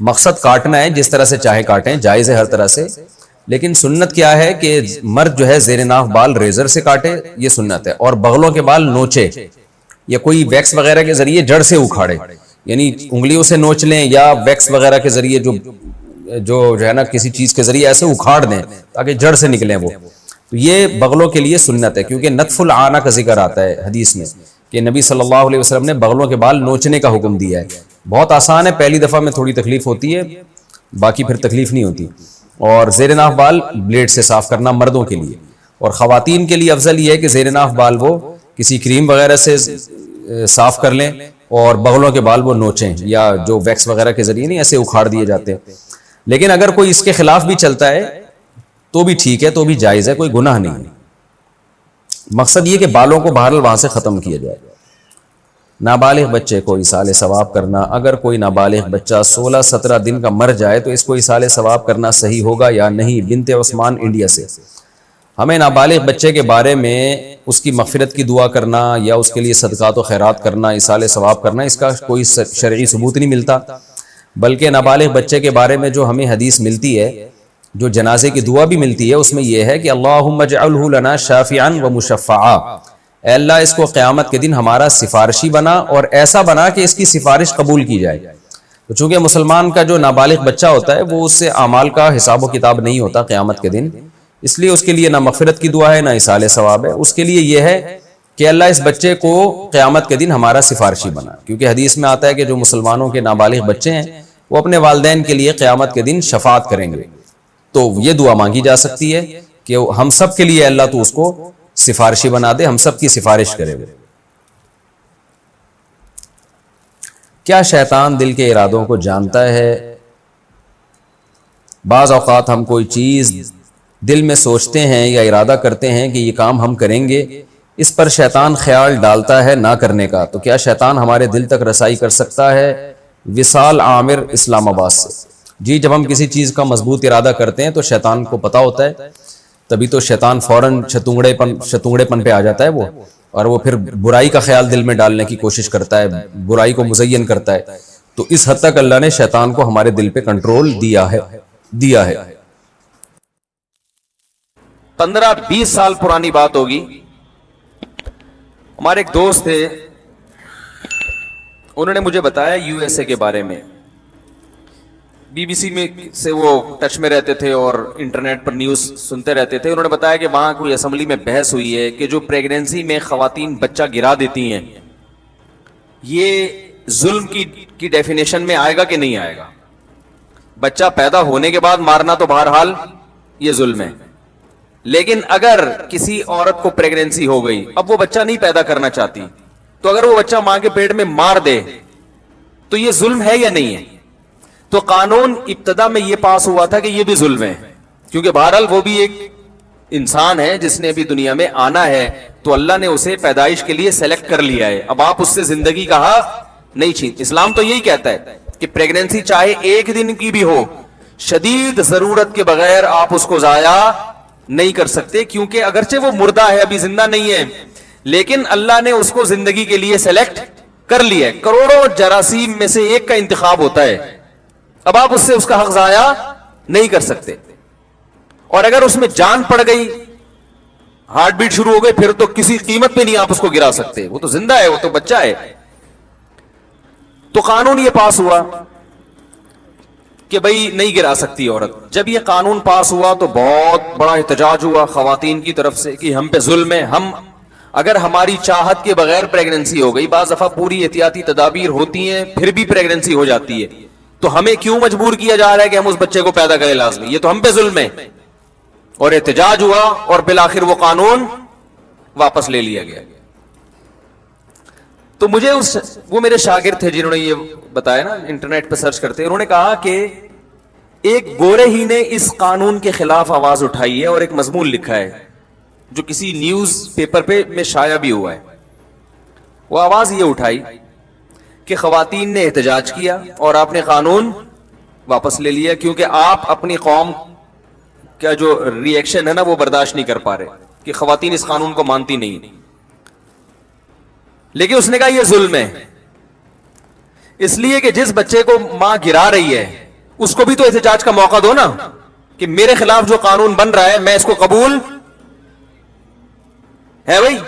مقصد کاٹنا ہے، جس طرح سے چاہے کاٹیں، جائز ہے ہر طرح سے، لیکن سنت کیا ہے کہ مرد جو ہے زیر ناف بال ریزر سے کاٹے، یہ سنت ہے، اور بغلوں کے بال نوچے یا کوئی ویکس وغیرہ کے ذریعے جڑ سے اکھاڑے، یعنی انگلیوں سے نوچ لیں یا ویکس وغیرہ کے ذریعے جو ہے نا کسی چیز کے ذریعے ایسے اکھاڑ دیں تاکہ جڑ سے نکلیں وہ، تو یہ بغلوں کے لیے سنت ہے، کیونکہ نتف العانہ کا ذکر آتا ہے حدیث میں کہ نبی صلی اللہ علیہ وسلم نے بغلوں کے بال نوچنے کا حکم دیا ہے۔ بہت آسان ہے، پہلی دفعہ میں تھوڑی تکلیف ہوتی ہے، باقی پھر تکلیف نہیں ہوتی۔ اور زیر ناف بال بلیڈ سے صاف کرنا مردوں کے لیے، اور خواتین کے لیے افضل یہ ہے کہ زیر ناف بال وہ کسی کریم وغیرہ سے صاف کر لیں اور بغلوں کے بال وہ نوچیں، یا جو ویکس وغیرہ کے ذریعے نہیں ایسے اکھاڑ دیے جاتے ہیں۔ لیکن اگر کوئی اس کے خلاف بھی چلتا ہے تو بھی ٹھیک ہے، تو بھی جائز ہے، کوئی گناہ نہیں ہے۔ مقصد یہ کہ بالوں کو بہرحال وہاں سے ختم کیا جائے۔ نابالغ بچے کو ایصال ثواب کرنا، اگر کوئی نابالغ بچہ 16-17 دن کا مر جائے تو اس کو ایصال ثواب کرنا صحیح ہوگا یا نہیں؟ بنت عثمان انڈیا سے۔ ہمیں نابالغ بچے کے بارے میں اس کی مغفرت کی دعا کرنا یا اس کے لیے صدقات و خیرات کرنا، ایصال ثواب کرنا، اس کا کوئی شرعی ثبوت نہیں ملتا، بلکہ نابالغ بچے کے بارے میں جو ہمیں حدیث ملتی ہے، جو جنازے کی دعا بھی ملتی ہے، اس میں یہ ہے کہ اللہم اجعلہ لنا شافعا و مشفعا، اے اللہ اس کو قیامت کے دن ہمارا سفارشی بنا اور ایسا بنا کہ اس کی سفارش قبول کی جائے۔ تو چونکہ مسلمان کا جو نابالغ بچہ ہوتا ہے وہ اس سے اعمال کا حساب و کتاب نہیں ہوتا قیامت کے دن، اس لیے اس کے لیے نہ مغفرت کی دعا ہے نہ ایصال ثواب ہے، اس کے لیے یہ ہے کہ اللہ اس بچے کو قیامت کے دن ہمارا سفارشی بنا، کیونکہ حدیث میں آتا ہے کہ جو مسلمانوں کے نابالغ بچے ہیں وہ اپنے والدین کے لیے قیامت کے دن شفاعت کریں گے، تو یہ دعا مانگی جا سکتی ہے کہ ہم سب کے لیے اللہ تو اس کو سفارشی بنا دے، ہم سب کی سفارش کرے گا۔ کیا شیطان دل کے ارادوں کو جانتا ہے؟ بعض اوقات ہم کوئی چیز دل میں سوچتے ہیں یا ارادہ کرتے ہیں کہ یہ کام ہم کریں گے، اس پر شیطان خیال ڈالتا ہے نہ کرنے کا، تو کیا شیطان ہمارے دل تک رسائی کر سکتا ہے؟ وصال عامر اسلام آباد سے۔ جی، جب ہم کسی چیز کا مضبوط ارادہ کرتے ہیں تو شیطان کو پتہ ہوتا ہے، تبھی تو شیطان فوراً شتونگڑے پن پہ آ جاتا ہے وہ، اور وہ پھر برائی کا خیال دل میں ڈالنے کی کوشش کرتا ہے، برائی کو مزین کرتا ہے۔ تو اس حد تک اللہ نے شیطان کو ہمارے دل پہ کنٹرول دیا ہے۔ 15-20 سال پرانی بات ہوگی، ہمارے ایک دوست تھے، انہوں نے مجھے بتایا یو ایس اے کے بارے میں، بی بی سی میں سے وہ ٹچ میں رہتے تھے اور انٹرنیٹ پر نیوز سنتے رہتے تھے۔ انہوں نے بتایا کہ وہاں کوئی اسمبلی میں بحث ہوئی ہے کہ جو پریگنینسی میں خواتین بچہ گرا دیتی ہیں، یہ ظلم کی ڈیفینیشن میں آئے گا کہ نہیں آئے گا؟ بچہ پیدا ہونے کے بعد مارنا تو بہرحال یہ ظلم ہے، لیکن اگر کسی عورت کو پریگنینسی ہو گئی، اب وہ بچہ نہیں پیدا کرنا چاہتی، تو اگر وہ بچہ ماں کے پیٹ میں مار دے تو یہ ظلم ہے یا نہیں ہے؟ تو قانون ابتدا میں یہ پاس ہوا تھا کہ یہ بھی ظلم ہے، کیونکہ بہرحال وہ بھی ایک انسان ہے جس نے بھی دنیا میں آنا ہے، تو اللہ نے اسے پیدائش کے لیے سلیکٹ کر لیا ہے، اب آپ اس سے زندگی کا حق نہیں چھین۔ اسلام تو یہی کہتا ہے کہ پریگنینسی چاہے ایک دن کی بھی ہو، شدید ضرورت کے بغیر آپ اس کو ضائع نہیں کر سکتے، کیونکہ اگرچہ وہ مردہ ہے، ابھی زندہ نہیں ہے، لیکن اللہ نے اس کو زندگی کے لیے سلیکٹ کر لیا ہے۔ کروڑوں جراثیم میں سے ایک کا انتخاب ہوتا ہے، اب آپ اس سے اس کا حق ضائع نہیں کر سکتے، اور اگر اس میں جان پڑ گئی، ہارٹ بیٹ شروع ہو گئی، پھر تو کسی قیمت پہ نہیں آپ اس کو گرا سکتے، وہ تو زندہ ہے، وہ تو بچہ ہے۔ تو قانون یہ پاس ہوا کہ بھئی نہیں گرا سکتی عورت۔ جب یہ قانون پاس ہوا تو بہت بڑا احتجاج ہوا خواتین کی طرف سے کہ ہم پہ ظلم ہے، ہم اگر ہماری چاہت کے بغیر پریگننسی ہو گئی، بعض دفعہ پوری احتیاطی تدابیر ہوتی ہیں پھر بھی پریگننسی ہو جاتی ہے، تو ہمیں کیوں مجبور کیا جا رہا ہے کہ ہم اس بچے کو پیدا کریں لازمی؟ یہ تو ہم پہ ظلم ہے۔ اور احتجاج ہوا اور بالآخر وہ قانون واپس لے لیا گیا۔ تو مجھے وہ میرے شاگرد تھے جنہوں نے یہ بتایا نا، انٹرنیٹ پہ سرچ کرتے، انہوں نے کہا کہ ایک گورے ہی نے اس قانون کے خلاف آواز اٹھائی ہے اور ایک مضمون لکھا ہے جو کسی نیوز پیپر پہ میں شائع بھی ہوا ہے۔ وہ آواز یہ اٹھائی کہ خواتین نے احتجاج کیا اور آپ نے قانون واپس لے لیا، کیونکہ آپ اپنی قوم کا جو ری ایکشن ہے نا وہ برداشت نہیں کر پا رہے کہ خواتین اس قانون کو مانتی نہیں۔ لیکن اس نے کہا یہ ظلم ہے، اس لیے کہ جس بچے کو ماں گرا رہی ہے اس کو بھی تو احتجاج کا موقع دو نا کہ میرے خلاف جو قانون بن رہا ہے میں اس کو قبول ہے بھائی.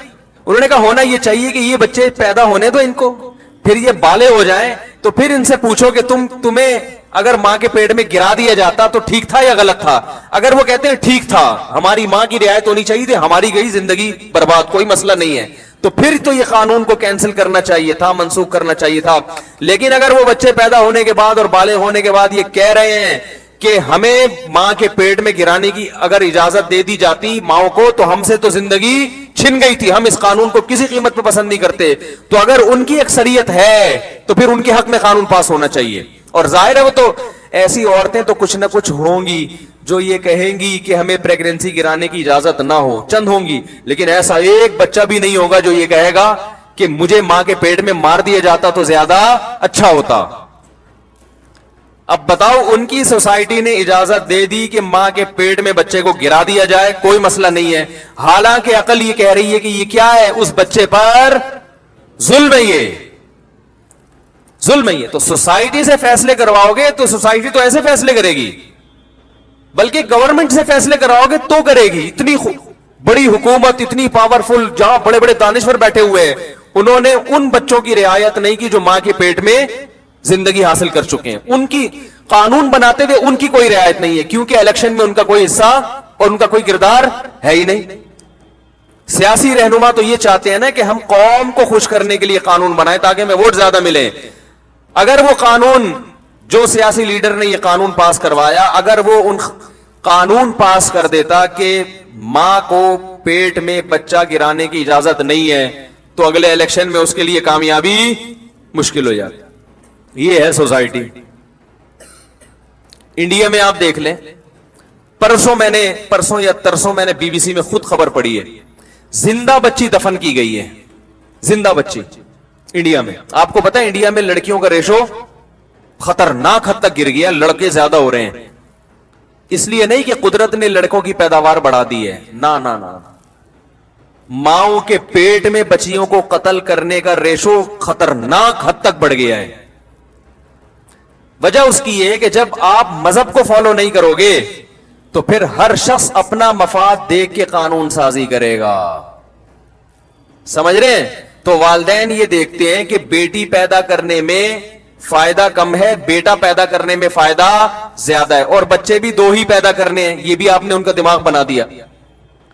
انہوں نے کہا ہونا یہ چاہیے کہ یہ بچے پیدا ہونے دو ان کو, پھر یہ بالغ ہو جائیں تو پھر ان سے پوچھو کہ تمہیں اگر ماں کے پیٹ میں گرا دیا جاتا تو ٹھیک تھا یا غلط تھا. اگر وہ کہتے ہیں ٹھیک تھا, ہماری ماں کی رعایت ہونی چاہیے تھی, ہماری گئی زندگی برباد, کوئی مسئلہ نہیں ہے, تو پھر تو یہ قانون کو کینسل کرنا چاہیے تھا, منسوخ کرنا چاہیے تھا. لیکن اگر وہ بچے پیدا ہونے کے بعد اور بالغ ہونے کے بعد یہ کہہ رہے ہیں کہ ہمیں ماں کے پیٹ میں گرانے کی اگر اجازت دے دی جاتی ماؤں کو تو ہم سے تو زندگی چھن گئی تھی, ہم اس قانون کو کسی قیمت پہ پسند نہیں کرتے, تو اگر ان کی اکثریت ہے تو پھر ان کے حق میں قانون پاس ہونا چاہیے. اور ظاہر ہے وہ تو ایسی عورتیں تو کچھ نہ کچھ ہوں گی جو یہ کہیں گی کہ ہمیں پریگننسی گرانے کی اجازت نہ ہو, چند ہوں گی, لیکن ایسا ایک بچہ بھی نہیں ہوگا جو یہ کہے گا کہ مجھے ماں کے پیٹ میں مار دیا جاتا تو زیادہ اچھا ہوتا. اب بتاؤ, ان کی سوسائٹی نے اجازت دے دی کہ ماں کے پیٹ میں بچے کو گرا دیا جائے, کوئی مسئلہ نہیں ہے, حالانکہ عقل یہ کہہ رہی ہے کہ یہ کیا ہے, اس بچے پر ظلم ہے, یہ ظلم ہے. تو سوسائٹی سے فیصلے کرواؤ گے تو سوسائٹی تو ایسے فیصلے کرے گی, بلکہ گورنمنٹ سے فیصلے کراؤ گے تو کرے گی. اتنی بڑی حکومت, اتنی پاورفل, جہاں بڑے بڑے دانشور بیٹھے ہوئے ہیں, انہوں نے ان بچوں کی رعایت نہیں کی جو ماں کے پیٹ میں زندگی حاصل کر چکے ہیں. ان کی قانون بناتے ہوئے ان کی کوئی رعایت نہیں ہے, کیونکہ الیکشن میں ان کا کوئی حصہ اور ان کا کوئی کردار ہے ہی نہیں. سیاسی رہنما تو یہ چاہتے ہیں نا کہ ہم قوم کو خوش کرنے کے لیے قانون بنائیں تاکہ ہمیں ووٹ زیادہ ملے. اگر وہ قانون, جو سیاسی لیڈر نے یہ قانون پاس کروایا, اگر وہ ان قانون پاس کر دیتا کہ ماں کو پیٹ میں بچہ گرانے کی اجازت نہیں ہے تو اگلے الیکشن میں اس کے لیے کامیابی مشکل ہو جاتی. یہ ہے سوسائٹی. انڈیا میں آپ دیکھ لیں, پرسوں یا ترسوں میں نے بی بی سی میں خود خبر پڑھی ہے, زندہ بچی دفن کی گئی ہے, زندہ بچی انڈیا میں. آپ کو پتا ہے انڈیا میں لڑکیوں کا ریشو خطرناک حد تک گر گیا, لڑکے زیادہ ہو رہے ہیں. اس لیے نہیں کہ قدرت نے لڑکوں کی پیداوار بڑھا دی ہے, نا نا نا, ماؤں کے پیٹ میں بچیوں کو قتل کرنے کا ریشو خطرناک حد تک بڑھ گیا ہے. وجہ اس کی ہے کہ جب آپ مذہب کو فالو نہیں کرو گے تو پھر ہر شخص اپنا مفاد دیکھ کے قانون سازی کرے گا. سمجھ رہے ہیں؟ تو والدین یہ دیکھتے ہیں کہ بیٹی پیدا کرنے میں فائدہ کم ہے, بیٹا پیدا کرنے میں فائدہ زیادہ ہے, اور بچے بھی 2 ہی پیدا کرنے ہیں, یہ بھی آپ نے ان کا دماغ بنا دیا.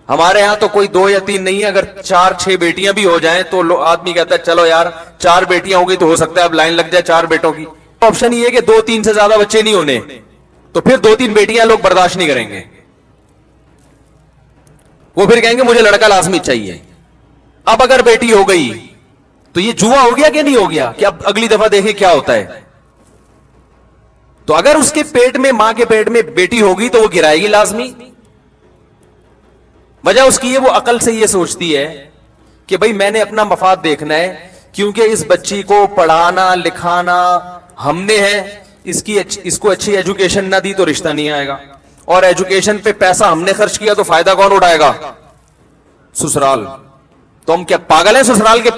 ہمارے ہاں تو کوئی 2 یا 3 نہیں ہے, اگر 4-6 بیٹیاں بھی ہو جائیں تو آدمی کہتا ہے چلو یار 4 بیٹیاں ہو گئی تو ہو سکتا ہے اب لائن لگ جائے 4 بیٹوں کی. آپشن یہ ہے کہ 2-3 سے زیادہ بچے نہیں ہونے, تو پھر 2-3 بیٹیاں لوگ برداشت نہیں کریں گے, وہ پھر کہیں گے مجھے لڑکا لازمی چاہیے. اب اگر بیٹی ہو گئی تو یہ جوا ہو گیا کہ نہیں ہو گیا, کہ اب اگلی دفعہ دیکھیں کیا ہوتا ہے. تو اگر اس کے پیٹ میں, ماں کے پیٹ میں بیٹی ہوگی تو وہ گرائے گی لازمی. وجہ اس کی ہے وہ عقل سے یہ سوچتی ہے کہ بھئی میں نے اپنا مفاد دیکھنا ہے, کیونکہ اس بچی کو پڑھانا لکھانا ہم نے ہے, اس کو اچھی ایجوکیشن نہ دی تو رشتہ نہیں آئے گا, اور ایجوکیشن پہ پیسہ ہم نے خرچ کیا تو فائدہ کون اٹھائے گا؟ سسرال. تو ہم کیا پاگل ہیں سسرال کے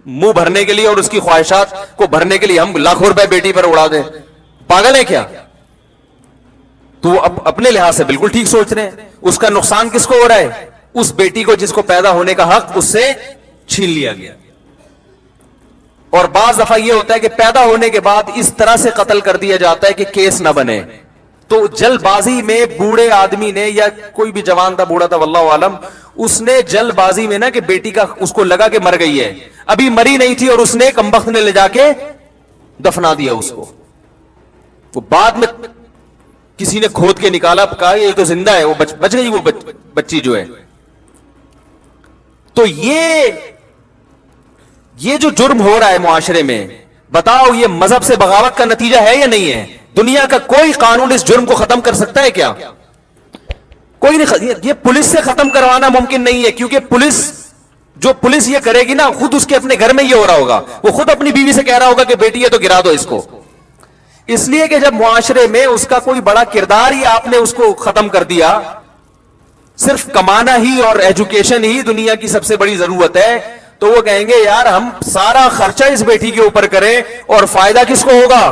منہ بھرنے کے لیے اور اس کی خواہشات کو بھرنے کے لیے ہم لاکھوں روپے بیٹی پر اڑا دیں؟ پاگل ہیں کیا؟ تو وہ اپنے لحاظ سے بالکل ٹھیک سوچ رہے ہیں. اس کا نقصان کس کو ہو رہا ہے؟ اس بیٹی کو جس کو پیدا ہونے کا حق اس سے چھین لیا گیا. اور بعض دفعہ یہ ہوتا ہے کہ پیدا ہونے کے بعد اس طرح سے قتل کر دیا جاتا ہے کہ کیس نہ بنے. تو جلد بازی میں بوڑھے آدمی نے, یا کوئی بھی جوان تھا, بوڑھا تھا واللہ عالم, اس نے جلد بازی میں نا کہ بیٹی کا اس کو لگا کہ مر گئی ہے, ابھی مری نہیں تھی, اور اس نے کمبخت نے لے جا کے دفنا دیا اس کو. وہ بعد میں کسی نے کھود کے نکالا, کہا یہ تو زندہ ہے, وہ بچ گئی وہ بچی جو ہے. تو یہ جو جرم ہو رہا ہے معاشرے میں, بتاؤ یہ مذہب سے بغاوت کا نتیجہ ہے یا نہیں ہے؟ دنیا کا کوئی قانون اس جرم کو ختم کر سکتا ہے کیا؟ کوئی نہیں. یہ پولیس سے ختم کروانا ممکن نہیں ہے, کیونکہ پولیس یہ کرے گی نا, خود اس کے اپنے گھر میں یہ ہو رہا ہوگا, وہ خود اپنی بیوی سے کہہ رہا ہوگا کہ بیٹی ہے تو گرا دو اس کو. اس لیے کہ جب معاشرے میں اس کا کوئی بڑا کردار ہی آپ نے اس کو ختم کر دیا, صرف کمانا ہی اور ایجوکیشن ہی دنیا کی سب سے بڑی ضرورت ہے, تو وہ کہیں گے یار ہم سارا خرچہ اس بیٹی کے اوپر کریں اور فائدہ کس کو ہوگا؟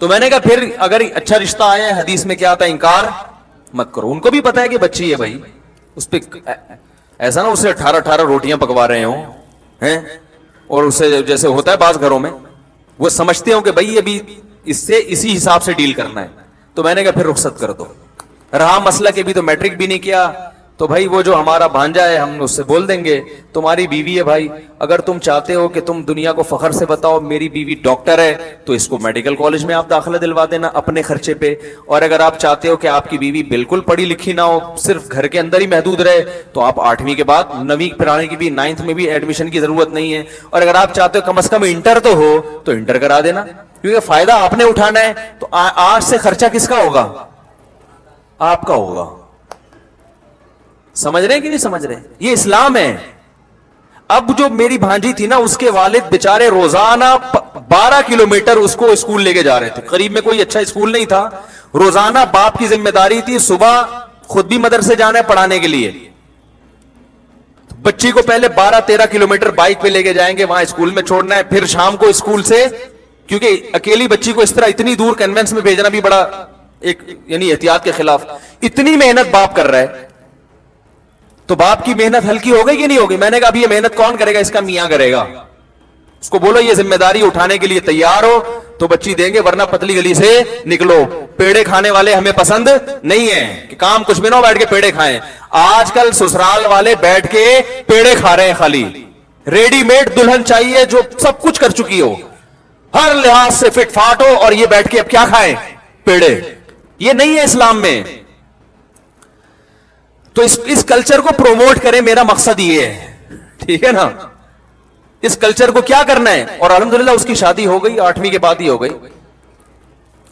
تو میں نے کہا پھر اگر اچھا رشتہ آیا ہے حدیث میں کیا آتا ہے انکار مت کرو. ان کو بھی پتا ہے کہ بچی ہے بھائی, اس پہ ایسا نہ اسے 18 روٹیاں پکوا رہے ہوں ہیں, اور اسے جیسے ہوتا ہے بعض گھروں میں وہ سمجھتے ہوں کہ بھائی ابھی اس سے اسی حساب سے ڈیل کرنا ہے. تو میں نے کہا پھر رخصت کر دو. رہا مسئلہ کہ بھی تو میٹرک بھی نہیں کیا, تو بھائی وہ جو ہمارا بھانجا ہے ہم اس سے بول دیں گے تمہاری بیوی ہے بھائی, اگر تم چاہتے ہو کہ تم دنیا کو فخر سے بتاؤ میری بیوی ڈاکٹر ہے تو اس کو میڈیکل کالج میں آپ داخلہ دلوا دینا اپنے خرچے پہ, اور اگر آپ چاہتے ہو کہ آپ کی بیوی بالکل پڑھی لکھی نہ ہو, صرف گھر کے اندر ہی محدود رہے, تو آپ 8ویں کے بعد 9ویں پڑھانے کی بھی 9th میں بھی ایڈمیشن کی ضرورت نہیں ہے, اور اگر آپ چاہتے ہو کم از کم انٹر تو ہو تو انٹر کرا دینا, کیونکہ فائدہ آپ نے اٹھانا ہے. تو آج سے خرچہ کس کا ہوگا؟ آپ کا ہوگا. سمجھ رہے ہیں کہ نہیں سمجھ رہے؟ یہ اسلام ہے. اب جو میری بھانجی تھی نا اس کے والد بیچارے روزانہ 12 کلومیٹر اس کو اسکول لے کے جا رہے تھے, قریب میں کوئی اچھا اسکول نہیں تھا, روزانہ باپ کی ذمہ داری تھی صبح خود بھی مدرسے جانا ہے پڑھانے کے لیے, بچی کو پہلے 12-13 کلومیٹر بائک پہ لے کے جائیں گے وہاں اسکول میں چھوڑنا ہے, پھر شام کو اسکول سے, کیونکہ اکیلی بچی کو اس طرح اتنی دور کنوینس میں بھیجنا بھی بڑا ایک یعنی احتیاط کے خلاف, اتنی محنت باپ کر رہا ہے, تو باپ کی محنت ہلکی ہو گئی کہ نہیں ہوگی؟ میں نے کہا اب یہ محنت کون کرے گا؟ اس کا میاں کرے گا. اس کو بولو یہ ذمہ داری اٹھانے کے لیے تیار ہو تو بچی دیں گے, ورنہ پتلی گلی سے نکلو. پیڑے کھانے والے ہمیں پسند نہیں ہے کہ کام کچھ بھی نہ ہو بیٹھ کے پیڑے کھائیں. آج کل سسرال والے بیٹھ کے پیڑے کھا رہے ہیں, خالی ریڈی میڈ دلہن چاہیے جو سب کچھ کر چکی ہو, ہر لحاظ سے فٹ فاٹ ہو, اور یہ بیٹھ کے اب کیا کھائیں؟ پیڑے. یہ نہیں ہے اسلام میں. تو اس کلچر کو پروموٹ کریں, میرا مقصد یہ ہے, ٹھیک ہے نا. اس کلچر کو کیا کرنا ہے, اور الحمدللہ اس کی شادی ہو گئی, 8ویں کے بعد ہی ہو گئی.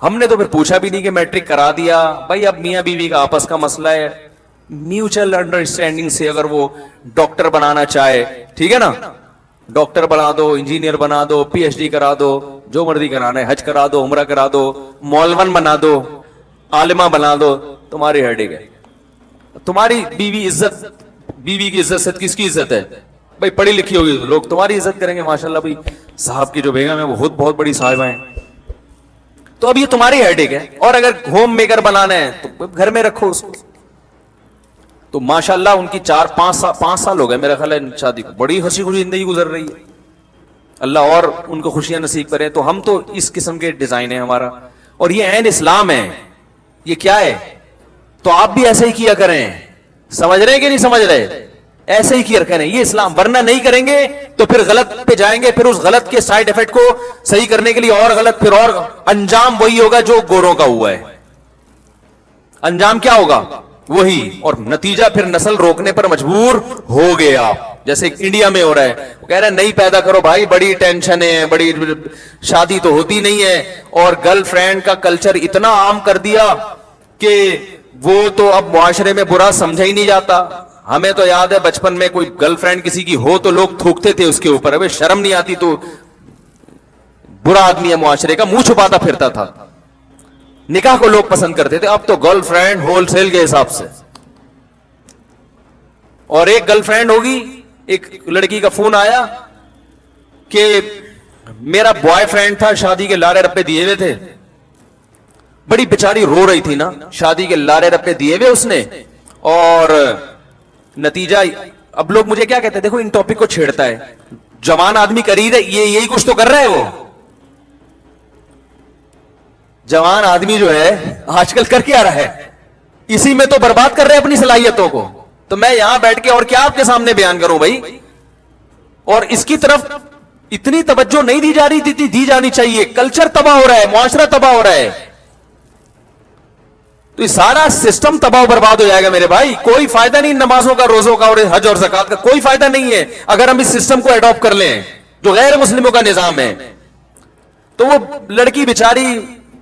ہم نے تو پھر پوچھا بھی نہیں کہ میٹرک کرا دیا بھائی, اب میاں بیوی کا آپس کا مسئلہ ہے, میوچل انڈرسٹینڈنگ سے اگر وہ ڈاکٹر بنانا چاہے, ٹھیک ہے نا, ڈاکٹر بنا دو, انجینئر بنا دو, پی ایچ ڈی کرا دو, جو مرضی کرانا ہے, حج کرا دو, عمرہ کرا دو, مولون بنا دو, عالمہ بنا دو, تمہاری ہیڈک ہے. تمہاری بیوی عزت, بیوی کی عزت سے کس کی عزت ہے بھائی؟ پڑھی لکھی ہوگی تو لوگ تمہاری عزت کریں گے. ماشاءاللہ بھائی صاحب کی جو بیگم ہے وہ خود بہت بڑی صاحبہ ہیں, تو اب یہ تمہاری ہیڈک ہے. اور اگر ہوم میکر بنانا ہے تو گھر میں رکھو اس کو. تو ماشاءاللہ ان کی 4-5 سال ہو گئے میرا خیال ہے شادی کو, بڑی ہنسی خوشی زندگی گزر رہی ہے. اللہ اور ان کو خوشیاں نصیب کرے. تو ہم تو اس قسم کے ڈیزائن ہے ہمارا, اور یہ عین اسلام ہے. یہ کیا ہے؟ تو آپ بھی ایسے ہی کیا کریں. سمجھ رہے ہیں کہ نہیں سمجھ رہے؟ ایسے ہی کیا کریں, یہ اسلام. ورنہ نہیں کریں گے تو پھر غلط پہ جائیں گے, پھر اس غلط کے سائیڈ افیکٹ کو صحیح کرنے کے لیے اور غلط, پھر اور انجام وہی ہوگا جو گوروں کا ہوا ہے. انجام کیا ہوگا؟ وہی, اور نتیجہ پھر نسل روکنے پر مجبور ہو گیا. جیسے انڈیا میں ہو رہا ہے, وہ کہہ رہے ہیں نہیں پیدا کرو بھائی, بڑی ٹینشن ہے, بڑی شادی تو ہوتی نہیں ہے, اور گرل فرینڈ کا کلچر اتنا عام کر دیا کہ وہ تو اب معاشرے میں برا سمجھا ہی نہیں جاتا. ہمیں تو یاد ہے بچپن میں کوئی گرل فرینڈ کسی کی ہو تو لوگ تھوکتے تھے اس کے اوپر, ابھی شرم نہیں آتی تو برا آدمی ہے معاشرے کا, منہ چھپاتا پھرتا تھا. نکاح کو لوگ پسند کرتے تھے. اب تو گرل فرینڈ ہول سیل کے حساب سے, اور ایک گرل فرینڈ ہوگی, ایک لڑکی کا فون آیا کہ میرا بوائے فرینڈ تھا, شادی کے لارے رپے دیے ہوئے تھے. بڑی بیچاری رو رہی تھی نا, شادی کے لارے رپے دیے ہوئے اس نے, اور نتیجہ اب لوگ مجھے کیا کہتے ہیں, دیکھو ان ٹاپک کو چھیڑتا ہے, جوان آدمی کری ہے یہ یہی کچھ تو کر رہا ہے. وہ جوان آدمی جو ہے آج کل کر کے آ رہا ہے, اسی میں تو برباد کر رہے اپنی صلاحیتوں کو. تو میں یہاں بیٹھ کے اور کیا آپ کے سامنے بیان کروں بھائی؟ اور اس کی طرف اتنی توجہ نہیں دی جا رہی تھی, دی جانی چاہیے. کلچر تباہ ہو رہا ہے, معاشرہ تباہ ہو رہا ہے, تو یہ سارا سسٹم تباہ و برباد ہو جائے گا میرے بھائی. کوئی فائدہ نہیں نمازوں کا, روزوں کا, اور حج اور زکات کا, کوئی فائدہ نہیں ہے اگر ہم اس سسٹم کو اڈاپٹ کر لیں جو غیر مسلموں کا نظام ہے. تو وہ لڑکی بیچاری,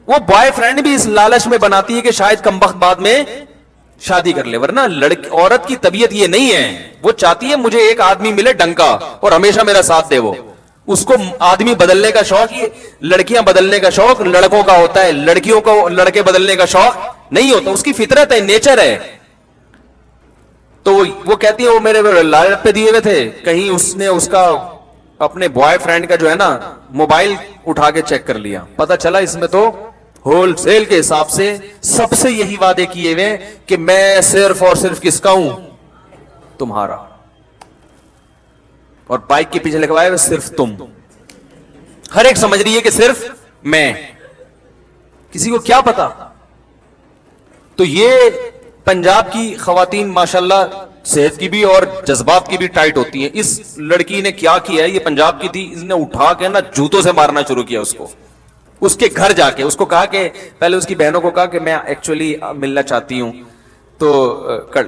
وہ بوائے فرینڈ بھی اس لالچ میں بناتی ہے کہ شاید کمبخت بعد میں شادی کر لے. ورنہ عورت کی طبیعت یہ نہیں ہے, وہ چاہتی ہے مجھے ایک آدمی ملے ڈنکا اور ہمیشہ میرا ساتھ دے. وہ اس کو آدمی بدلنے کا شوق, یہ لڑکیاں بدلنے کا شوق لڑکوں کا ہوتا ہے, لڑکیوں کو لڑکے بدلنے کا شوق نہیں ہوتا. اس کی فطرت ہے, نیچر ہے. تو وہ کہتی ہے وہ میرے لارے پہ دیے ہوئے تھے, کہیں اس نے اس کا اپنے بوائے فرینڈ کا جو ہے نا موبائل اٹھا کے چیک کر لیا, پتا چلا اس میں تو ہول سیل کے حساب سے سب سے یہی وعدے کیے ہوئے کہ میں صرف اور صرف کس کا ہوں؟ تمہارا. اور بائک کے پیچھے لگوائے ہوئے صرف تم. ہر ایک سمجھ رہی ہے کہ صرف میں. کسی کو کیا پتا؟ تو یہ پنجاب کی خواتین ماشاءاللہ صحت کی بھی اور جذبات کی بھی ٹائٹ ہوتی ہیں. اس لڑکی نے کیا کیا ہے، یہ پنجاب کی تھی، اس نے اٹھا کے نا جوتوں سے مارنا شروع کیا اس کو. اس کے گھر جا کے اس کو کہا کہ پہلے اس کی بہنوں کو کہا کہ میں ایکچولی ملنا چاہتی ہوں، تو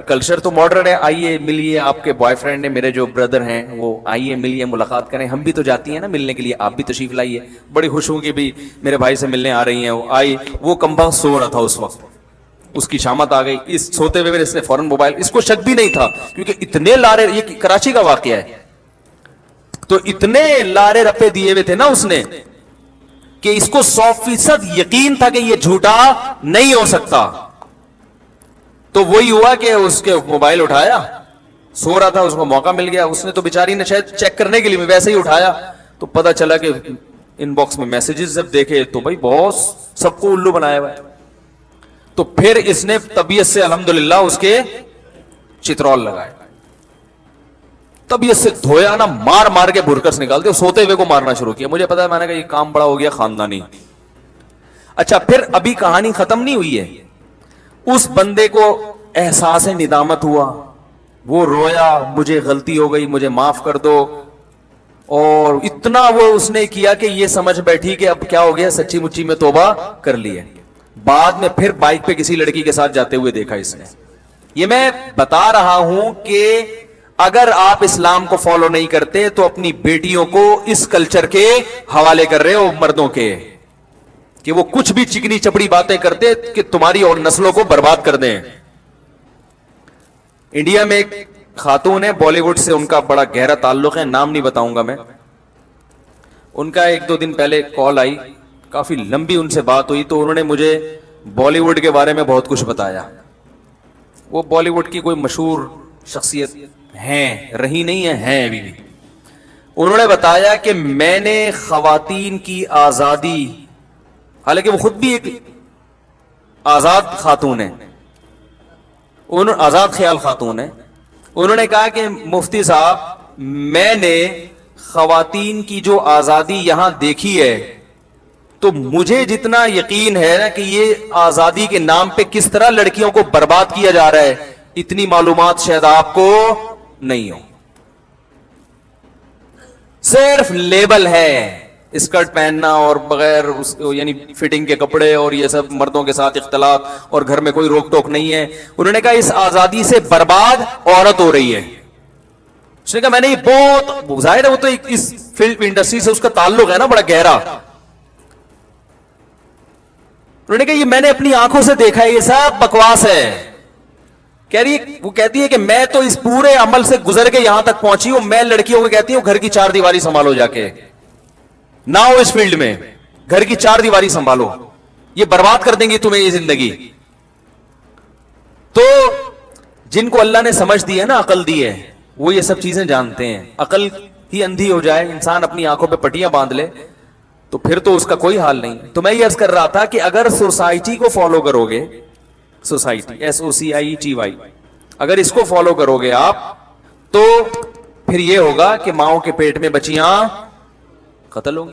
کلچر تو ماڈرن ہے، آئیے ملیے، آپ کے بوائے فرینڈ نے، میرے جو بردر ہیں وہ آئیے ملیے، ملاقات کریں، ہم بھی تو جاتی ہیں نا ملنے کے لیے، آپ بھی تشریف لائیے. بڑی خوش ہوں کہ بھی میرے بھائی سے ملنے آ رہی ہیں. وہ آئی، وہ کمبا سو رہا تھا اس وقت، اس کی شامت آ گئی. اس سوتے ہوئے اس نے فوراً موبائل، اس کو شک بھی نہیں تھا کیونکہ اتنے لارے، یہ کراچی کا واقعہ ہے، تو اتنے لارے رپے دیے ہوئے تھے نا اس نے کہ اس کو 100% یقین تھا کہ یہ جھوٹا نہیں ہو سکتا. تو وہی ہوا کہ اس کے موبائل اٹھایا، سو رہا تھا، اس کو موقع مل گیا، اس نے تو بیچاری نے شاید چیک کرنے کے لیے ویسے ہی اٹھایا، تو پتا چلا کہ ان باکس میں میسیجز جب دیکھے تو بھائی بہت سب کو الو بنایا ہوا ہے. تو پھر اس نے طبیعت سے الحمدللہ اس کے چترول لگائے، طبیعت سے دھویا نا، مار مار کے برکس نکالتے، سوتے ہوئے کو مارنا شروع کیا. مجھے پتا ہے، میں نے کہا یہ کام بڑا ہو گیا خاندانی. اچھا پھر ابھی کہانی ختم نہیں ہوئی ہے. اس بندے کو احساس ندامت ہوا، وہ رویا، مجھے غلطی ہو گئی، مجھے معاف کر دو، اور اتنا وہ اس نے کیا کہ یہ سمجھ بیٹھی کہ اب کیا ہو گیا، سچی مچی میں توبہ کر لی ہے. بعد میں پھر بائک پہ کسی لڑکی کے ساتھ جاتے ہوئے دیکھا اس نے. یہ میں بتا رہا ہوں کہ اگر آپ اسلام کو فالو نہیں کرتے تو اپنی بیٹیوں کو اس کلچر کے حوالے کر رہے ہو، مردوں کے، کہ وہ کچھ بھی چکنی چپڑی باتیں کرتے کہ تمہاری اور نسلوں کو برباد کر دیں. انڈیا میں ایک خاتون ہے، بالی ووڈ سے ان کا بڑا گہرا تعلق ہے، نام نہیں بتاؤں گا میں. ان کا 1-2 دن پہلے کال آئی، کافی لمبی ان سے بات ہوئی، تو انہوں نے مجھے بالی ووڈ کے بارے میں بہت کچھ بتایا. وہ بالی ووڈ کی کوئی مشہور شخصیت ہیں، رہی نہیں ہیں ابھی بھی. انہوں نے بتایا کہ میں نے خواتین کی آزادی، حالانکہ وہ خود بھی ایک آزاد خاتون ہے، آزاد خیال خاتون ہے، انہوں نے کہا کہ مفتی صاحب میں نے خواتین کی جو آزادی یہاں دیکھی ہے تو مجھے جتنا یقین ہے نا کہ یہ آزادی کے نام پہ کس طرح لڑکیوں کو برباد کیا جا رہا ہے، اتنی معلومات شاید آپ کو نہیں ہو. صرف لیبل ہے، اسکرٹ پہننا اور بغیر یعنی فٹنگ کے کپڑے اور یہ سب، مردوں کے ساتھ اختلاط، اور گھر میں کوئی روک ٹوک نہیں ہے. انہوں نے کہا اس آزادی سے برباد عورت ہو رہی ہے. اس نے کہا میں نے یہ بہت ظاہر ہے، وہ تو اس فلم انڈسٹری سے اس کا تعلق ہے نا بڑا گہرا. انہوں نے کہا یہ میں نے اپنی آنکھوں سے دیکھا ہے، یہ سب بکواس ہے. کہہ رہی وہ کہتی ہے کہ میں تو اس پورے عمل سے گزر کے یہاں تک پہنچی ہوں. میں لڑکیوں کو کہتی ہوں گھر کی 4 دیواری سنبھالو، جا کے نہ ہو اس فیلڈ میں، گھر کی 4 دیواری سنبھالو، یہ برباد کر دیں گی تمہیں یہ زندگی. تو جن کو اللہ نے سمجھ دی ہے نا، عقل دی ہے، وہ یہ سب چیزیں جانتے ہیں. عقل ہی اندھی ہو جائے، انسان اپنی آنکھوں پہ پٹیاں باندھ لے تو پھر تو اس کا کوئی حال نہیں. تو میں یہ عرض کر رہا تھا کہ اگر سوسائٹی کو فالو کرو گے، سوسائٹی SOCIETY، اگر اس کو فالو کرو گے آپ، تو پھر یہ ہوگا کہ ماؤں کے پیٹ میں بچیاں قتل ہوں گی.